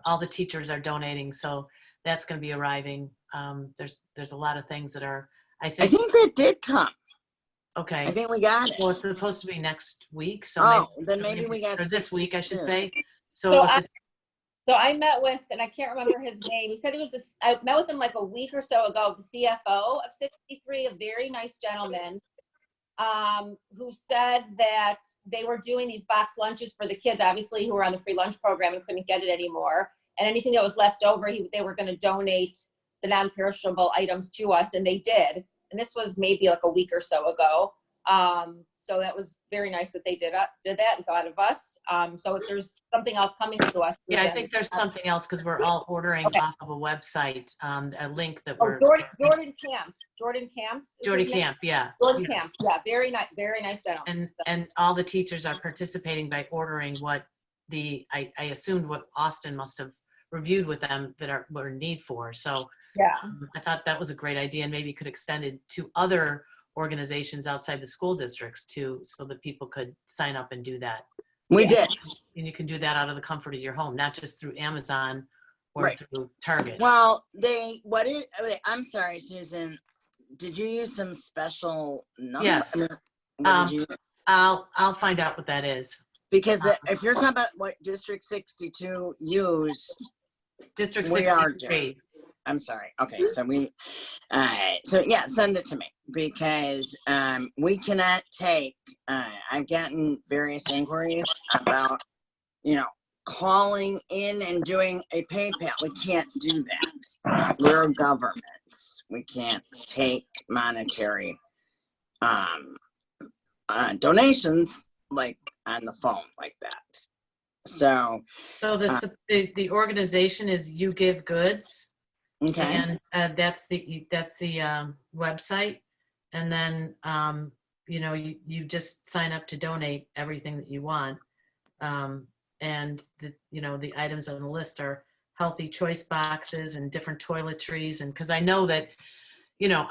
all the teachers are donating, so that's going to be arriving. There's a lot of things that are. I think that did come. Okay. I think we got it. Well, it's supposed to be next week, so maybe we got or this week, I should say. So I met with, and I can't remember his name. He said he was this. I met with him a week or so ago. The CFO of 63, a very nice gentleman, who said that they were doing these box lunches for the kids, obviously, who were on the free lunch program and couldn't get it anymore. And anything that was left over, they were going to donate the non-perishable items to us, and they did. And this was maybe a week or so ago. So that was very nice that they did that and thought of us. So if there's something else coming to us. Yeah, I think there's something else because we're all ordering off of a website, a link that we're. Jordan Camps. Jordan Camps, yeah. Jordan Camps, yeah. Very nice gentleman. And all the teachers are participating by ordering what I assumed what Austin must have reviewed with them that were in need for. So yeah, I thought that was a great idea, and maybe could extend it to other organizations outside the school districts too, so that people could sign up and do that. We Yeah. did. And you can do that out of the comfort of your home, not just through Amazon or Right. through Target. Well, I'm sorry, Susan, did you use some special number? Yes. I mean, what Um, did you, I'll find out what that is. because if you're talking about what District 62 used, District we are 63. I'm sorry. Okay, so so yeah, send it to me because we cannot take. I've gotten various inquiries about, calling in and doing a PayPal. We can't do that. We're governments. We can't take monetary donations like on the phone like that. So So the organization is You Give Goods. okay. And that's the website. And then, you just sign up to donate everything that you want. And the items on the list are healthy choice boxes and different toiletries. And because I know that,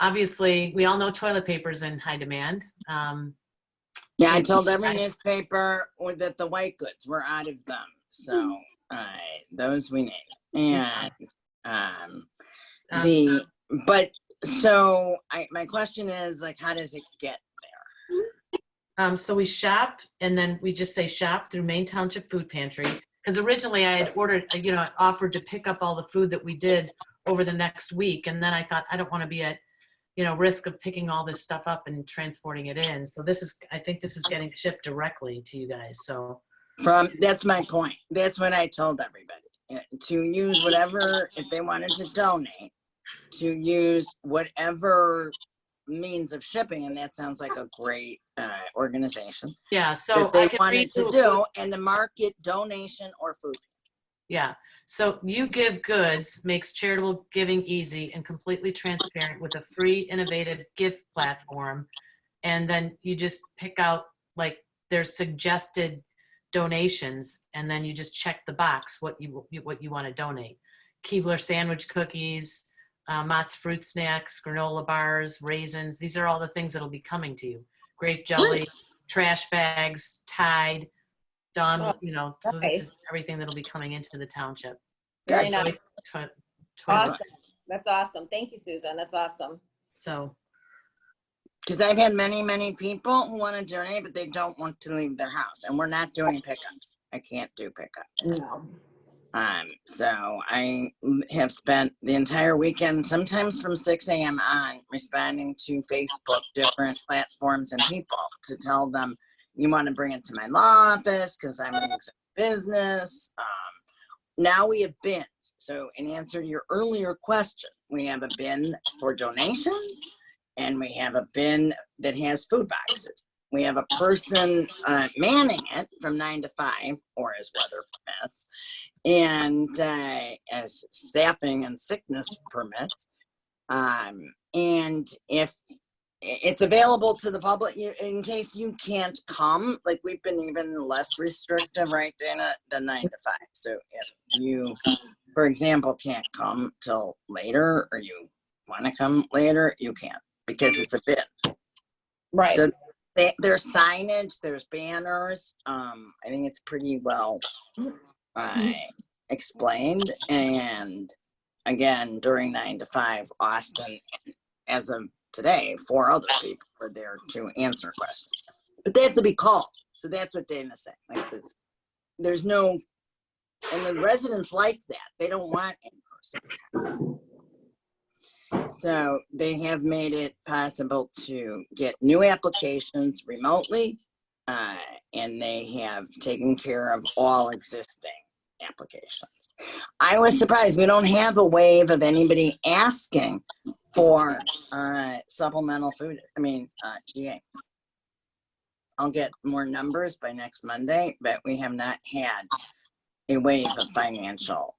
obviously we all know toilet paper is in high demand. Yeah, I told every newspaper that the white goods were out of them. So those we need. And my question is, like, how does it get there? So we shop, and then we just say shop through Maine Township Food Pantry. Because originally I had ordered, offered to pick up all the food that we did over the next week. And then I thought, I don't want to be at, risk of picking all this stuff up and transporting it in. So I think this is getting shipped directly to you guys. So That's my point. That's what I told everybody, to use whatever, if they wanted to donate, to use whatever means of shipping. And that sounds like a great organization. yeah, so that they I can wanted read to do, and to market donation or food. Yeah. So You Give Goods makes charitable giving easy and completely transparent with a free, innovative gift platform. And then you just pick out, like, their suggested donations, and then you just check the box what you want to donate. Keebler sandwich cookies, Mott's fruit snacks, granola bars, raisins. These are all the things that'll be coming to you. Grape jelly, trash bags, Tide, Dawn, so this is everything that'll be coming into the township. Very nice. Awesome. Awesome. That's awesome. Thank you, Susan. That's awesome. So, Because I've had many people who want to donate, but they don't want to leave their house, and we're not doing pickups. I can't do pickups. No. So I have spent the entire weekend, sometimes from 6 a.m. on, responding to Facebook, different platforms and people to tell them, you want to bring it to my law office because I'm an exempt business. Now we have bins. So in answer to your earlier question, we have a bin for donations, and we have a bin that has food boxes. We have a person manning it from 9 to 5, or as weather permits, and as staffing and sickness permits. And if it's available to the public, in case you can't come, like, we've been even less restrictive, right, Dana, than 9 to 5. So if you, for example, can't come till later, or you want to come later, you can't, because it's a bin. Right. So there's signage, there's banners. I think it's pretty well explained. And again, during 9 to 5, Austin, as of today, 4 other people were there to answer questions, but they have to be called. So that's what Dana's saying. Like, there's no, and the residents like that. They don't want in person. So they have made it possible to get new applications remotely, and they have taken care of all existing applications. I was surprised we don't have a wave of anybody asking for supplemental food. GA. I'll get more numbers by next Monday, but we have not had a wave of financial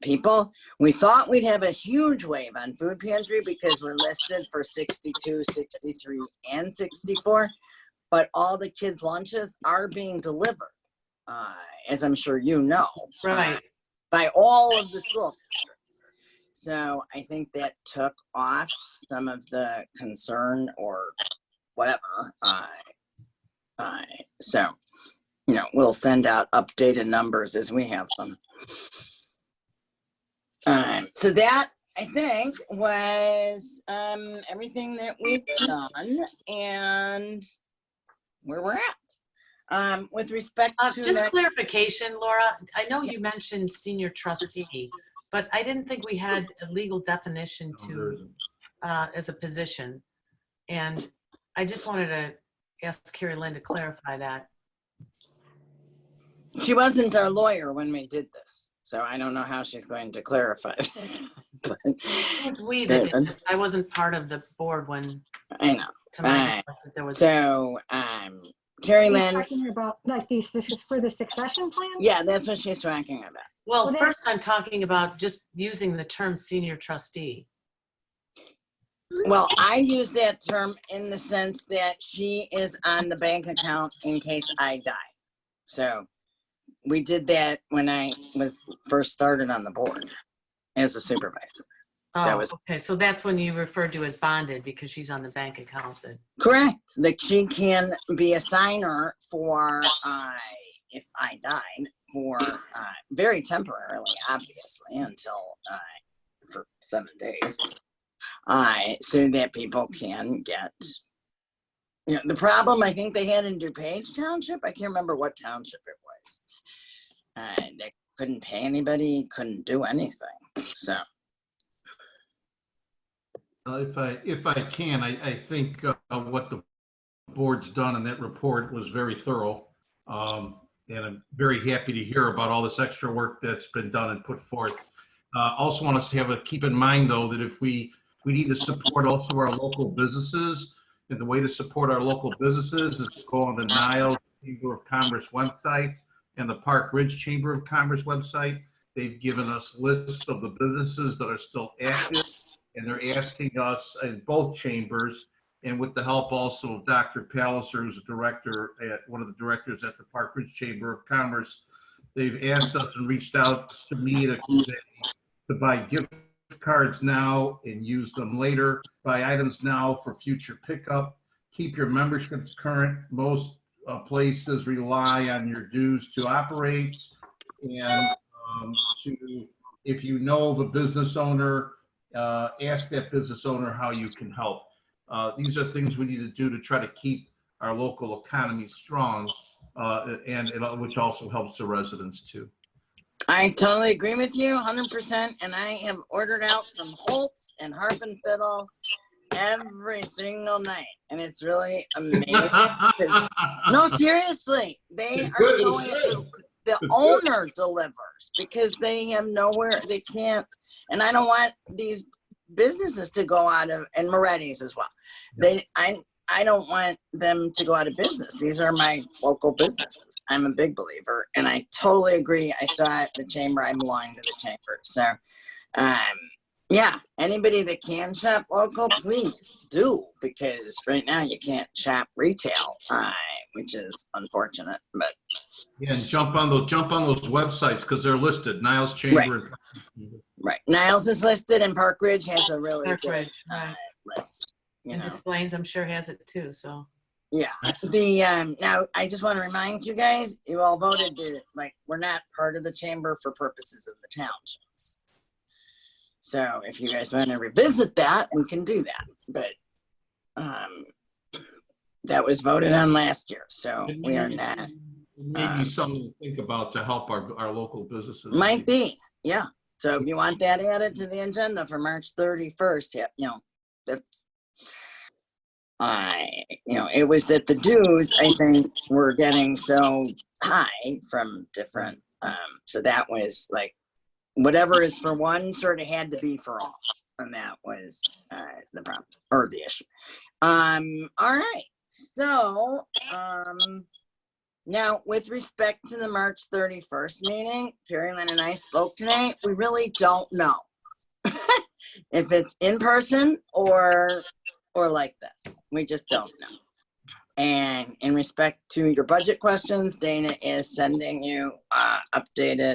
people. We thought we'd have a huge wave on food pantry because we're listed for 62, 63, and 64, but all the kids' lunches are being delivered, as I'm sure you know, right, by all of the school districts. So I think that took off some of the concern or whatever. So, we'll send out updated numbers as we have them. So that, I think, was everything that we've done and where we're at. With respect to Just clarification, Laura, I know you mentioned senior trustee, but I didn't think we had a legal definition to as a position. And I just wanted to ask Carrie Lynn to clarify that. She wasn't our lawyer when we did this, so I don't know how she's going to clarify. But, It was we that did this. I wasn't part of the board when. I know. To my knowledge, there was. So, Carrie Are you Lynn. talking about, like, this is for the succession plan? Yeah, that's what she's talking about. Well, first I'm talking about just using the term senior trustee. Well, I use that term in the sense that she is on the bank account in case I die. So we did that when I was first started on the board as a supervisor. Oh, okay. So that's when you referred to as bonded because she's on the bank account. Correct. That she can be a signer for, if I died, for very temporarily, obviously, until for 7 days. So that people can get, the problem I think they had in DuPage Township, I can't remember what township it was. They couldn't pay anybody, couldn't do anything. So. If I can, I think what the board's done in that report was very thorough. And I'm very happy to hear about all this extra work that's been done and put forth. Also want us to keep in mind though, that if we need to support also our local businesses, and the way to support our local businesses is to go on the Niles Chamber of Commerce website and the Park Ridge Chamber of Commerce website. They've given us lists of the businesses that are still active, and they're asking us in both chambers, and with the help also of Dr. Palliser, who's one of the directors at the Park Ridge Chamber of Commerce, they've asked us and reached out to me to buy gift cards now and use them later, buy items now for future pickup, keep your memberships current. Most places rely on your dues to operate, and if you know of a business owner, ask that business owner how you can help. These are things we need to do to try to keep our local economy strong, and which also helps the residents too. I totally agree with you 100%. And I have ordered out from Holtz and Harp and Fiddle every single night. And it's really amazing. No, seriously, they are showing it. The owner delivers because they have nowhere, they can't. And I don't want these businesses to go out of, and Moretti's as well. I don't want them to go out of business. These are my local businesses. I'm a big believer, and I totally agree. I saw it at the chamber. I belong to the chamber. So, yeah, anybody that can shop local, please do, because right now you can't shop retail, which is unfortunate. But yeah, and jump on those websites because they're listed. Niles Chamber. Right. Niles is listed, and Park Ridge has a really good list. And Des Plaines, I'm sure, has it too. So yeah. Now I just want to remind you guys, you all voted to, we're not part of the chamber for purposes of the townships. So if you guys want to revisit that, we can do that. But that was voted on last year, so we are not. Maybe something to think about to help our local businesses. Might be, yeah. So if you want that added to the agenda for March 31st, that's. It was that the dues, I think, were getting so high from different, so that was whatever is for one sort of had to be for all, and that was the problem, or the issue. All right, so now with respect to the March 31st meeting, Carrie Lynn and I spoke tonight. We really don't know if it's in person or like this. We just don't know. And in respect to your budget questions, Dana is sending you updated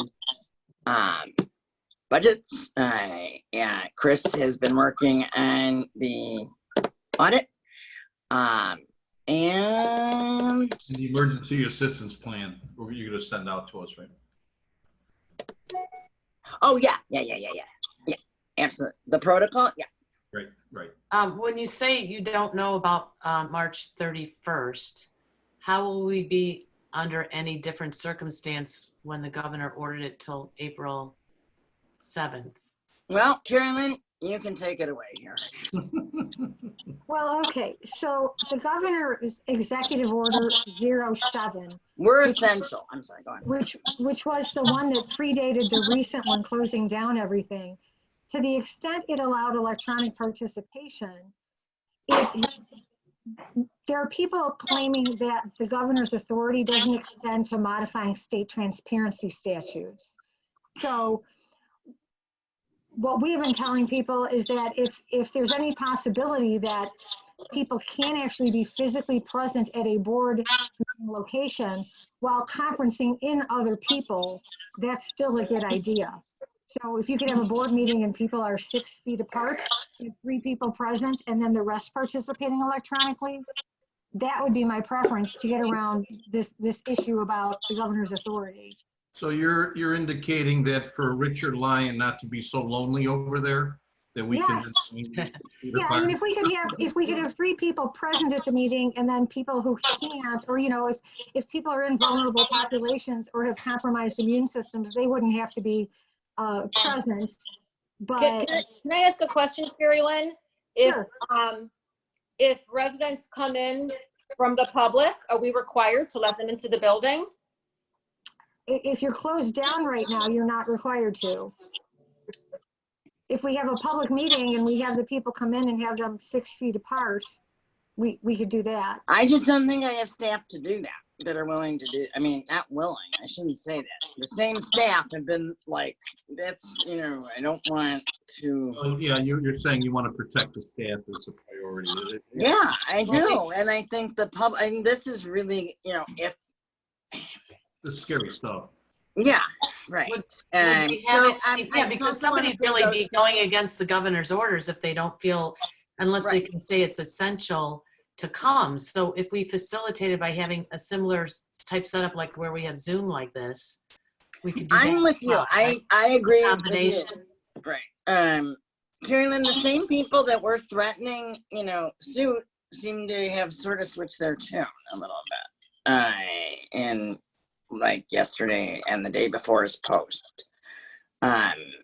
budgets. Chris has been working on the audit. And The emergency assistance plan, or you're gonna send out to us, right? oh yeah, absolutely. The protocol, yeah. Right. When you say you don't know about March 31st, how will we be under any different circumstance when the governor ordered it till April 7th? Well, Carolyn, you can take it away here. Well, okay, so the governor's executive order 07, We're Which- essential. I'm sorry, go on. which was the one that predated the recent one closing down everything. To the extent it allowed electronic participation, there are people claiming that the governor's authority doesn't extend to modifying state transparency statutes. So what we have been telling people is that if there's any possibility that people can actually be physically present at a board location while conferencing in other people, that's still a good idea. So if you could have a board meeting and people are 6 feet apart, with 3 people present, and then the rest participating electronically, that would be my preference to get around this issue about the governor's authority. So you're indicating that for Richard Lyon not to be so lonely over there, that we can. Yes. Yeah, I mean, if we could have 3 people present at the meeting and then people who can't, or, if people are in vulnerable populations or have compromised immune systems, they wouldn't have to be present. But Can I ask a question, Carrie Lynn? Sure. If residents come in from the public, are we required to let them into the building? If you're closed down right now, you're not required to. If we have a public meeting and we have the people come in and have them 6 feet apart, we could do that. I just don't think I have staff to do that are willing to do. I mean, not willing. I shouldn't say that. The same staff have been like, that's, I don't want to. Oh, yeah, you're saying you want to protect the staff as a priority. Yeah, I do. And I think this is really, if. The scary stuff. Yeah, right. Because somebody's really be going against the governor's orders if they don't feel, unless they can say it's essential to come. So if we facilitated by having a similar type setup, like where we have Zoom like this, we could do that. I'm with you. I agree. Combination. Right. Carolyn, the same people that were threatening, suit seem to have sort of switched their tune a little bit. And like yesterday and the day before his post.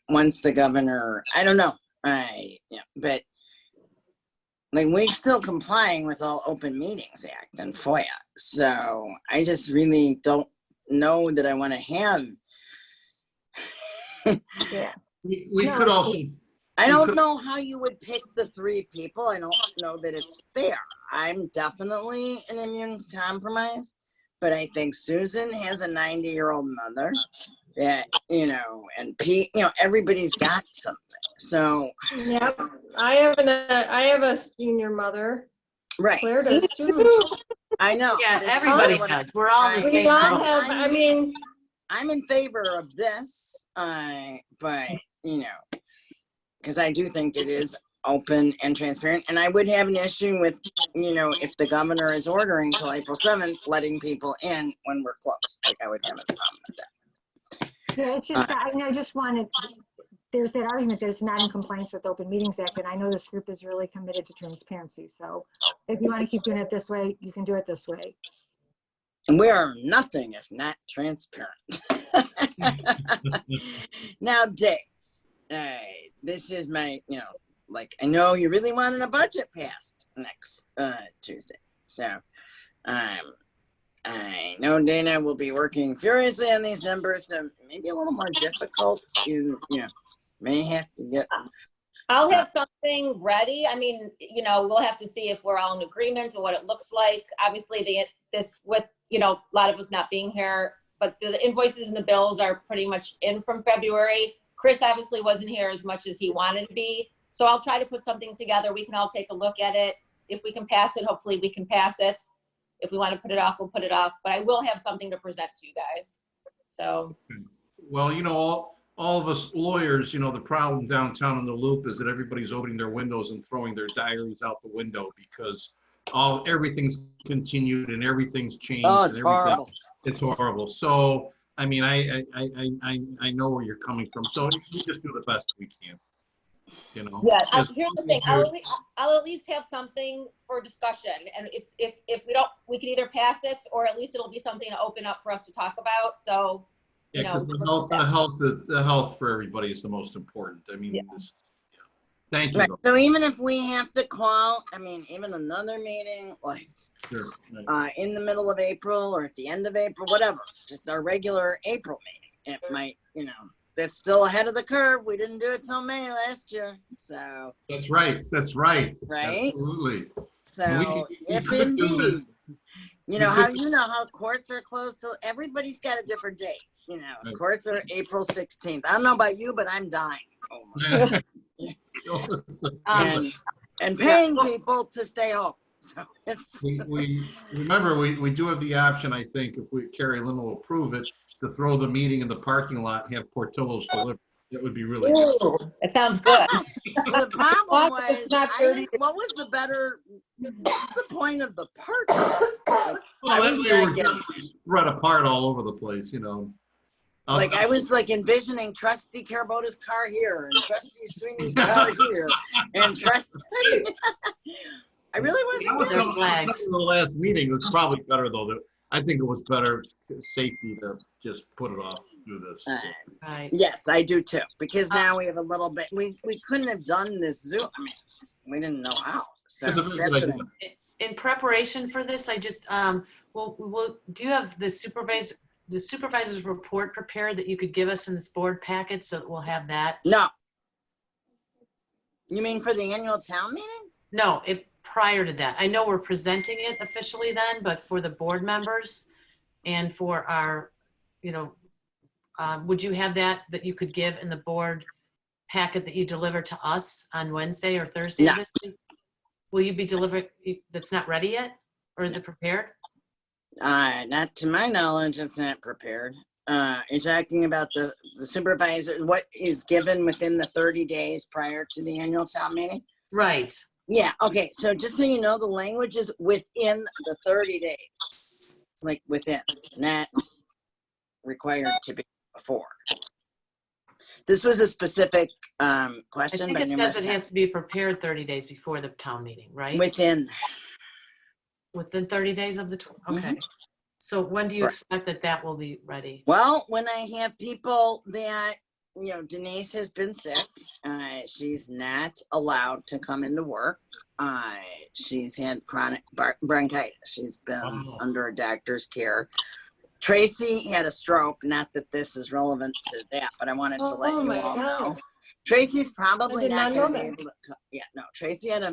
Once the governor, I don't know. But like we're still complying with all Open Meetings Act and FOIA. So I just really don't know that I want to have. Yeah. We could also. I don't know how you would pick the 3 people. I don't know that it's fair. I'm definitely an immune compromised. But I think Susan has a 90-year-old mother that, and Pete, everybody's got something. So. Yep. I have a senior mother. Right. Claire does too. I know. Yeah, everybody does. We're all in the same boat. I'm in favor of this, but, because I do think it is open and transparent, and I would have an issue with, if the governor is ordering till April 7th, letting people in when we're closed. Like I would have a problem with that. Yeah, it's just that I just wanted. There's that argument that it's not in compliance with Open Meetings Act, and I know this group is really committed to transparency. So if you want to keep doing it this way, you can do it this way. And we are nothing if not transparent. Now, Dave, this is my, I know you really wanted a budget passed next Tuesday. So I know Dana will be working furiously on these numbers, so maybe a little more difficult. You may have to get. I'll have something ready. I mean, we'll have to see if we're all in agreement and what it looks like. Obviously, this with, a lot of us not being here, but the invoices and the bills are pretty much in from February. Chris obviously wasn't here as much as he wanted to be. So I'll try to put something together. We can all take a look at it. If we can pass it, hopefully we can pass it. If we want to put it off, we'll put it off. But I will have something to present to you guys. So. Well, all of us lawyers, the problem downtown in the Loop is that everybody's opening their windows and throwing their diaries out the window because everything's continued and everything's changed. Oh, and it's everything. horrible. It's horrible. So, I mean, I know where you're coming from. So we just do the best we can, you know? Yeah, As here's the long thing, as there's- I'll at least have something for discussion, and it's, if we don't, we can either pass it, or at least it'll be something to open up for us to talk about, so, you Yeah, know. because the health for everybody is the most important. I mean, Yeah. thank you. Right. though. So even if we have to call, I mean, even another meeting, like Sure, right. in the middle of April or at the end of April, whatever, just our regular April meeting, it might, you know, that's still ahead of the curve. We didn't do it till May last year. So, That's right. That's right. Right? Absolutely. so we if could do this. indeed, you know how courts are closed till everybody's got a different date. You know, Right. courts are April 16th. I don't know about you, but I'm dying. Oh my and paying people to stay home. So it's we remember we do have the option, I think, if Carrie Lynn will approve it, to throw the meeting in the parking lot and have Portillo's delivered. That would be really good. Ooh, it sounds good. the problem Well, it's was not I 30 didn't, what was the better what's the point of the parking? Like, Well, I that was way we're not getting spread apart all over the place, you know. like I was like envisioning Trustee Carabota's car here and Trustee Sweeney's car here and I really wasn't That getting was the last meeting. It was probably better though. I think it was better safety to just put it off through this. Right. Yes, I do too. Because now we have a little bit. We couldn't have done this Zoom. I mean, we didn't know how. So It's a very that's good what idea. I'm, In preparation for this, I just, do you have the supervisor's report prepared that you could give us in this board packet, so that we'll have that? no. You mean for the annual town meeting? No, prior to that. I know we're presenting it officially then, but for the board members and for our, you know, would you have that you could give in the board packet that you deliver to us on Wednesday or Thursday No. of this week? Will you be delivered, that's not ready yet? Or is it prepared? Not to my knowledge, it's not prepared. You're talking about the supervisor, what is given within the 30 days prior to the annual town meeting? Right. Yeah, okay, so just so you know, the language is within the 30 days. It's like within, not required to be before. This was a specific I question, think but it says it has to be prepared 30 days before the town meeting, right? within. Within 30 days of the, okay. So when do you Right. expect that will be ready? Well, when I have people that, you know, Denise has been sick. She's not allowed to come into work. She's had chronic bronchitis. She's been under a doctor's care. Tracy had a stroke. Not that this is relevant to that, but I wanted to let you all know. Tracy's probably I did not not going to know be that. able to. Yeah, no. Tracy had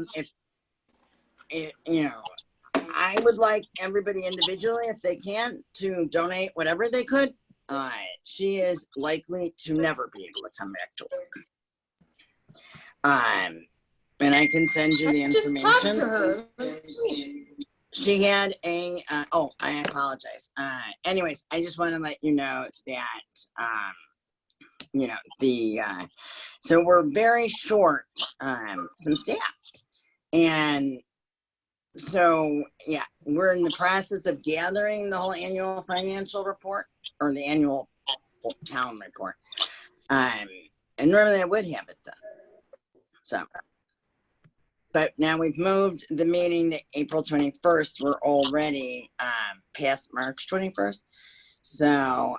you know, I would like everybody individually, if they can, to donate whatever they could. She is likely to never be able to come back to work. And I can send you the Just talk to information. her. She had a, oh, I apologize. Anyways, I just want to let you know that, you know, so we're very short, some staff. And so, yeah, we're in the process of gathering the whole annual financial report or the annual town report. And normally I would have it done. So, but now we've moved the meeting to April 21st. We're already past March 21st. So,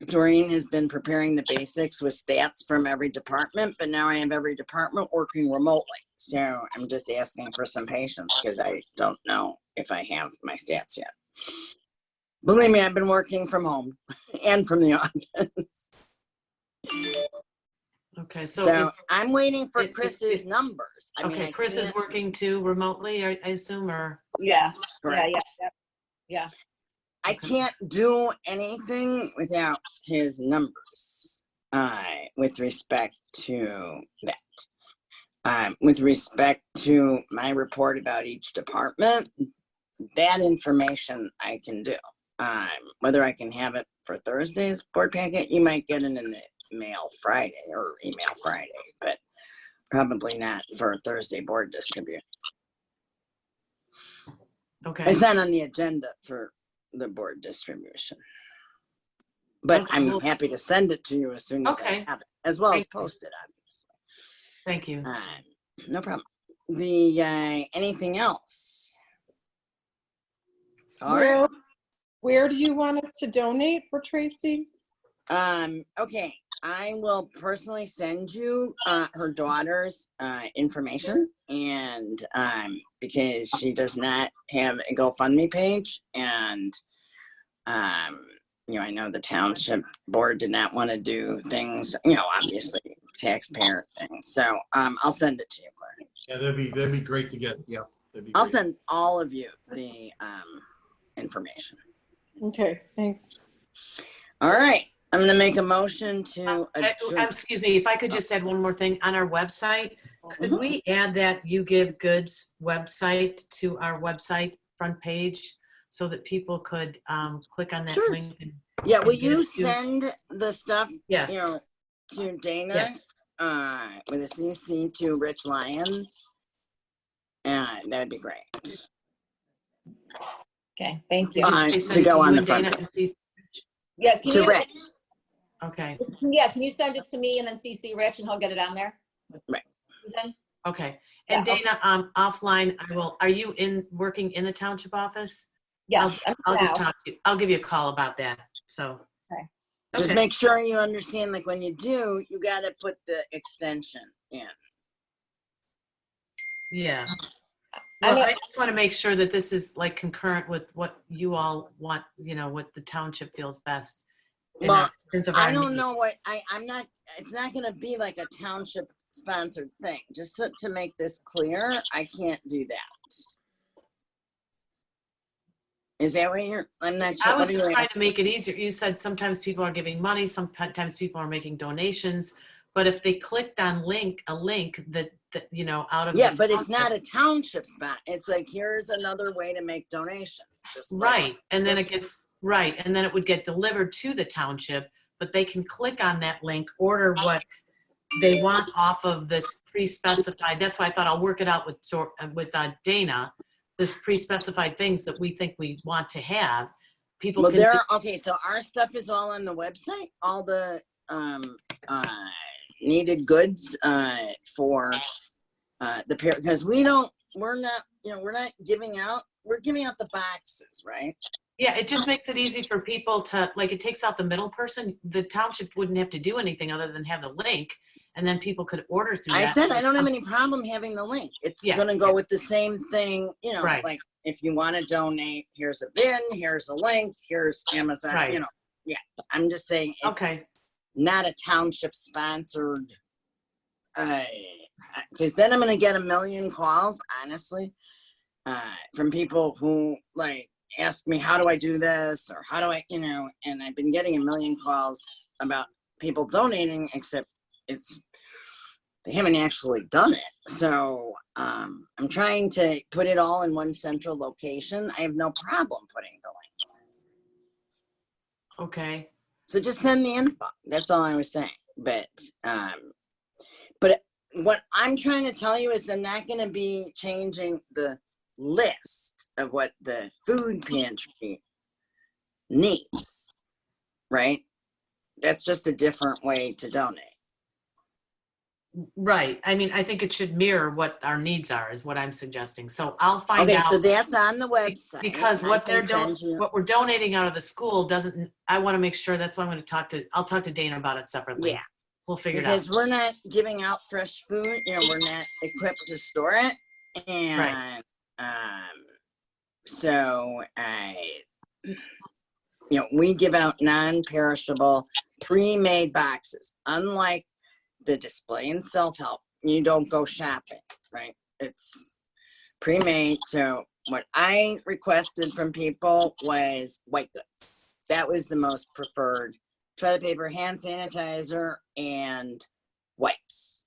Doreen has been preparing the basics with stats from every department, but now I have every department working remotely. So I'm just asking for some patience because I don't know if I have my stats yet. Believe me, I've been working from home and from the office. Okay, So I'm waiting for is- Chris's numbers. I mean, okay, I Chris is can't- working too remotely, I assume, or? Yes, Correct. yeah. I can't do anything without his numbers with respect to that. With respect to my report about each department, that information I can do. Whether I can have it for Thursday's board packet, you might get it in the mail Friday or email Friday, but probably not for Thursday board distribute. Okay, It's not on the agenda for the board distribution. But Okay, I'm well- happy to send it to you as soon as I Okay. have it, as well as Thank you. post it, obviously. thank you. No problem. The, anything else? All right. Where do you want us to donate for Tracy? Okay, I will personally send you, her daughter's, information and, because she does not have a GoFundMe page and, you know, I know the township board did not want to do things, you know, obviously taxpayer things. So, I'll send it to you, Claire. Yeah, that'd be great to get, yeah. That'd be I'll great. send all of you the, information. Okay, thanks. All right, I'm gonna make a motion to adjourn. Excuse me, if I could just add one more thing on our website, could Mhm. we add that You Give Goods website to our website front page so that people could click on that Sure. link? Yeah, will and get you it to- send the stuff, Yes, you know, to Dana? yes. With a CC to Rich Lyons? That'd be great. Okay, thank you. Did they to send it go you on the and front Dana page. and CC? Yeah, can To you, Rich, Okay, can you send it to me and then CC Rich and he'll get it on there? Right. Susan? okay. And Yeah, okay. Dana, offline, are you working in the township office? Yes. I'll just now. talk to you. I'll give you a call about that, so. Okay. just Okay. make sure you understand, like, when you do, you gotta put the extension in. Yeah. I'm Well, a- I just want to make sure that this is like concurrent with what you all want, you know, what the township feels best. in Well, terms of I our don't needs. know what, I'm not, it's not gonna be like a township sponsored thing. Just to make this clear, I can't do that. Is that what you're, I'm not sure. I was what are just you trying to asking? make it easier. You said sometimes people are giving money, sometimes people are making donations, but if they clicked on a link that you know, out of. Yeah, the but it's township- not a township spot. It's like, here's another way to make donations, just like Right, and then this it gets, right, and then it would get delivered to the township, but they can click on that link, order what they want off of this pre-specified, that's why I thought I'll work it out with Dana, this pre-specified things that we think we want to have. People Well, can, okay, so our stuff is all on the website, all the needed goods for the pair, because we're not, you know, we're giving out the boxes, right? yeah, it just makes it easy for people to, like, it takes out the middle person. The township wouldn't have to do anything other than have the link, and then people could order through that. I said I don't have any problem having the link. It's Yeah, gonna go yeah. with the same thing, you know, Right. like if you want to donate, here's a bin, here's a link, here's Amazon, Right. you know. Yeah, I'm just saying it's Okay, not a township sponsored, because then I'm gonna get a million calls, honestly, from people who like ask me, how do I do this, or how do I, you know, and I've been getting a million calls about people donating, except they haven't actually done it. So I'm trying to put it all in one central location. I have no problem putting the link. okay. So just send the info. That's all I was saying. But what I'm trying to tell you is they're not going to be changing the list of what the food pantry needs, right? That's just a different way to donate. Right. I mean, I think it should mirror what our needs are, is what I'm suggesting. So I'll find Okay, out. so that's on the website. Because I what can send you- what we're donating out of the school doesn't, I want to make sure, that's why I'll talk to Dana about it separately. Yeah. We'll figure it out. Because we're not giving out fresh food, you know, we're not equipped to store it. And so you know, we give out non-perishable pre-made boxes. Unlike the display and self-help, you don't go shopping, right? It's pre-made. So what I requested from people was white goods. That was the most preferred. Toilet paper, hand sanitizer, and wipes.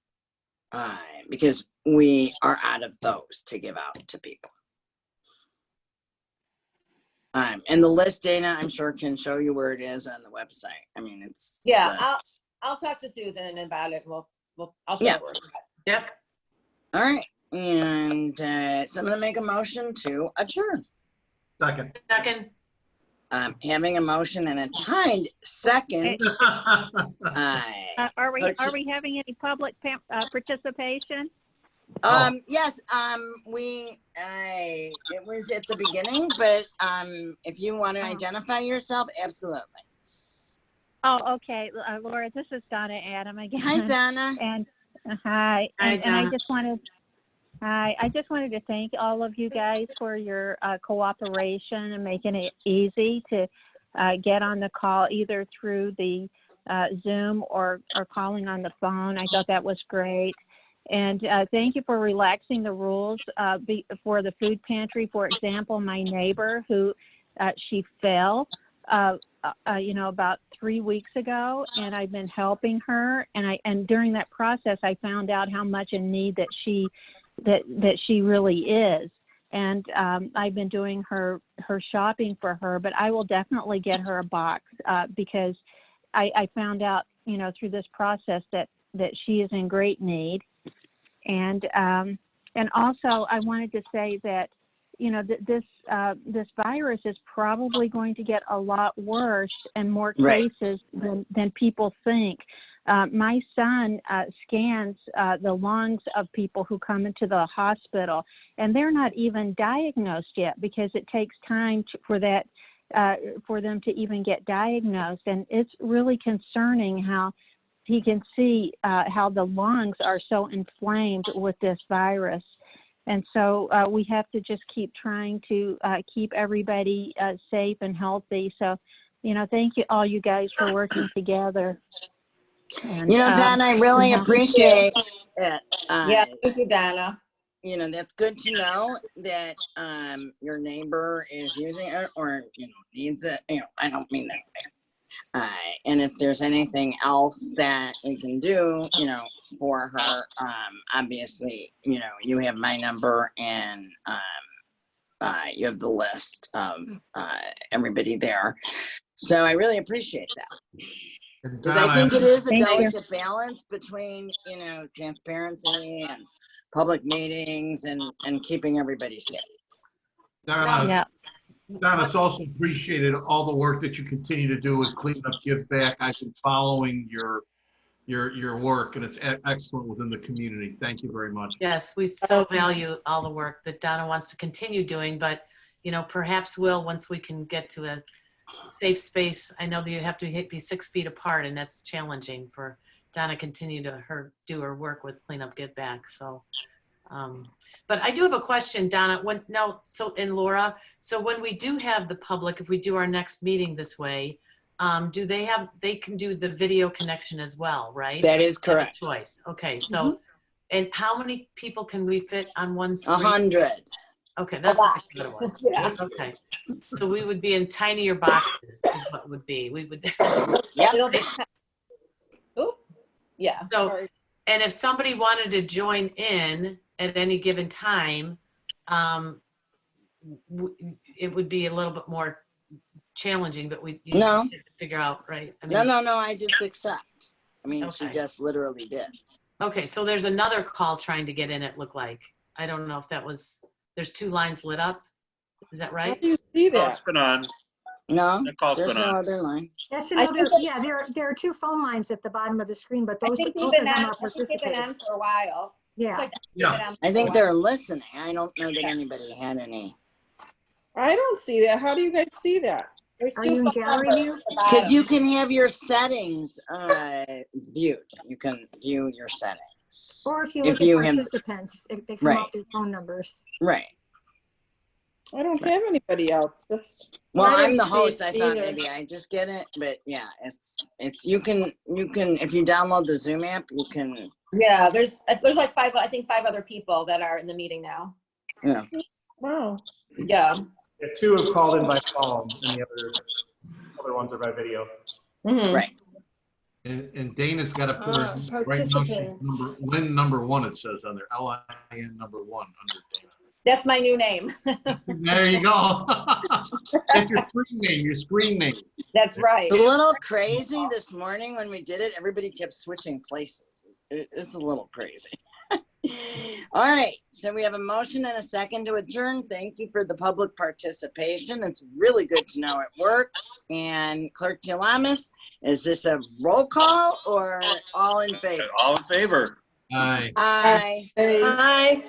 Because we are out of those to give out to people. And the list, Dana, I'm sure can show you where it is on the website. I mean, it's I'll talk to Susan about it. I'll show Yeah. her. Yep. all right. And so I'm gonna make a motion to adjourn. Second. Second, Having a motion and a timed second. Are we Purchase- having any public participation? Yes, it was at the beginning, but, if you want to identify yourself, absolutely. Oh, okay. Laura, this is Donna Adam again. Hi, Donna. And hi. Hi, And Donna. I just wanted to thank all of you guys for your cooperation and making it easy to get on the call either through the Zoom or calling on the phone. I thought that was great. And thank you for relaxing the rules for the food pantry. For example, my neighbor who she fell, about 3 weeks ago, and I've been helping her. And during that process, I found out how much in need that she really is. And I've been doing her shopping for her, but I will definitely get her a box because I found out, through this process that she is in great need. And also I wanted to say that, this virus is probably going to get a lot worse and more cases than people think. My son scans the lungs of people who come into the hospital, and they're not even diagnosed yet because it takes time for them to even get diagnosed. And it's really concerning how he can see how the lungs are so inflamed with this virus. And so we have to just keep trying to keep everybody safe and healthy. So, thank you all you guys for working together. And, Donna, I really appreciate it. Yeah, thank you, Donna. That's good to know that your neighbor is using it or needs it. I don't mean that way. And if there's anything else that we can do, for her, obviously, you have my number and you have the list of everybody there. So I really appreciate that. Because I think it is a delicate balance between, transparency and public meetings and keeping everybody safe. Donna, it's also appreciated all the work that you continue to do with Clean Up Give Back. I've been following your work, and it's excellent within the community. Thank you very much. yes, we so value all the work that Donna wants to continue doing, but, perhaps once we can get to a safe space. I know that you have to be 6 feet apart, and that's challenging for Donna continue to do her work with Clean Up Give Back. So, but I do have a question, Donna. And Laura, so when we do have the public, if we do our next meeting this way, they can do the video connection as well, right? That is correct. Choice. Okay, so, and how many people can we fit on one screen? 100. Okay, that's what I thought it was. Yeah. Okay, so we would be in tinier boxes is what it would be. We would. It'll be- Oop. Yeah. So, Sorry. and if somebody wanted to join in at any given time, it would be a little bit more challenging, but you just have to figure out, right? No, I just accept. She Okay. just literally did. Okay, so there's another call trying to get in, it looked like. I don't know if that was, there's 2 lines lit up. Is that How right? do you see No, that? it's been on. No, That call's there's been no on. other line. That's I another, think yeah, there are 2 phone lines at the bottom of the screen, but I those think both they've of been them on, are I think they've been participating. on for a while. It's Yeah. like they've Yeah. been on for I a think while. they're listening. I don't know that anybody had any. I don't see that. How do you guys see that? There's Are 2 you in phone gallery numbers view? at the Because bottom. you can have your settings viewed. You can view your settings. Or if you If look at you have- participants, they come up with phone numbers. Right. I don't have anybody else. Well, I I'm the don't see host. it I thought either. maybe I just get it, but yeah, it's you can if you download the Zoom app, you can. Yeah, there's like 5 other people that are in the meeting now. Yeah. Wow. Yeah. Yeah, 2 have called in by phone, and the other ones are by video. Mhm. Right. And Dana's got to put her right now. Participants. Lynn #1 it says on there. LIN #1 under Dana. That's my new name. There you go. That's your screen name. That's right. It's a little crazy this morning when we did it. Everybody kept switching places. It's a little crazy. All right, so we have a motion and a second to adjourn. Thank you for the public participation. It's really good to know it works. And Clerk Gilamis, is this a roll call or all in favor? All in favor? Aye. Aye. Hey. Aye.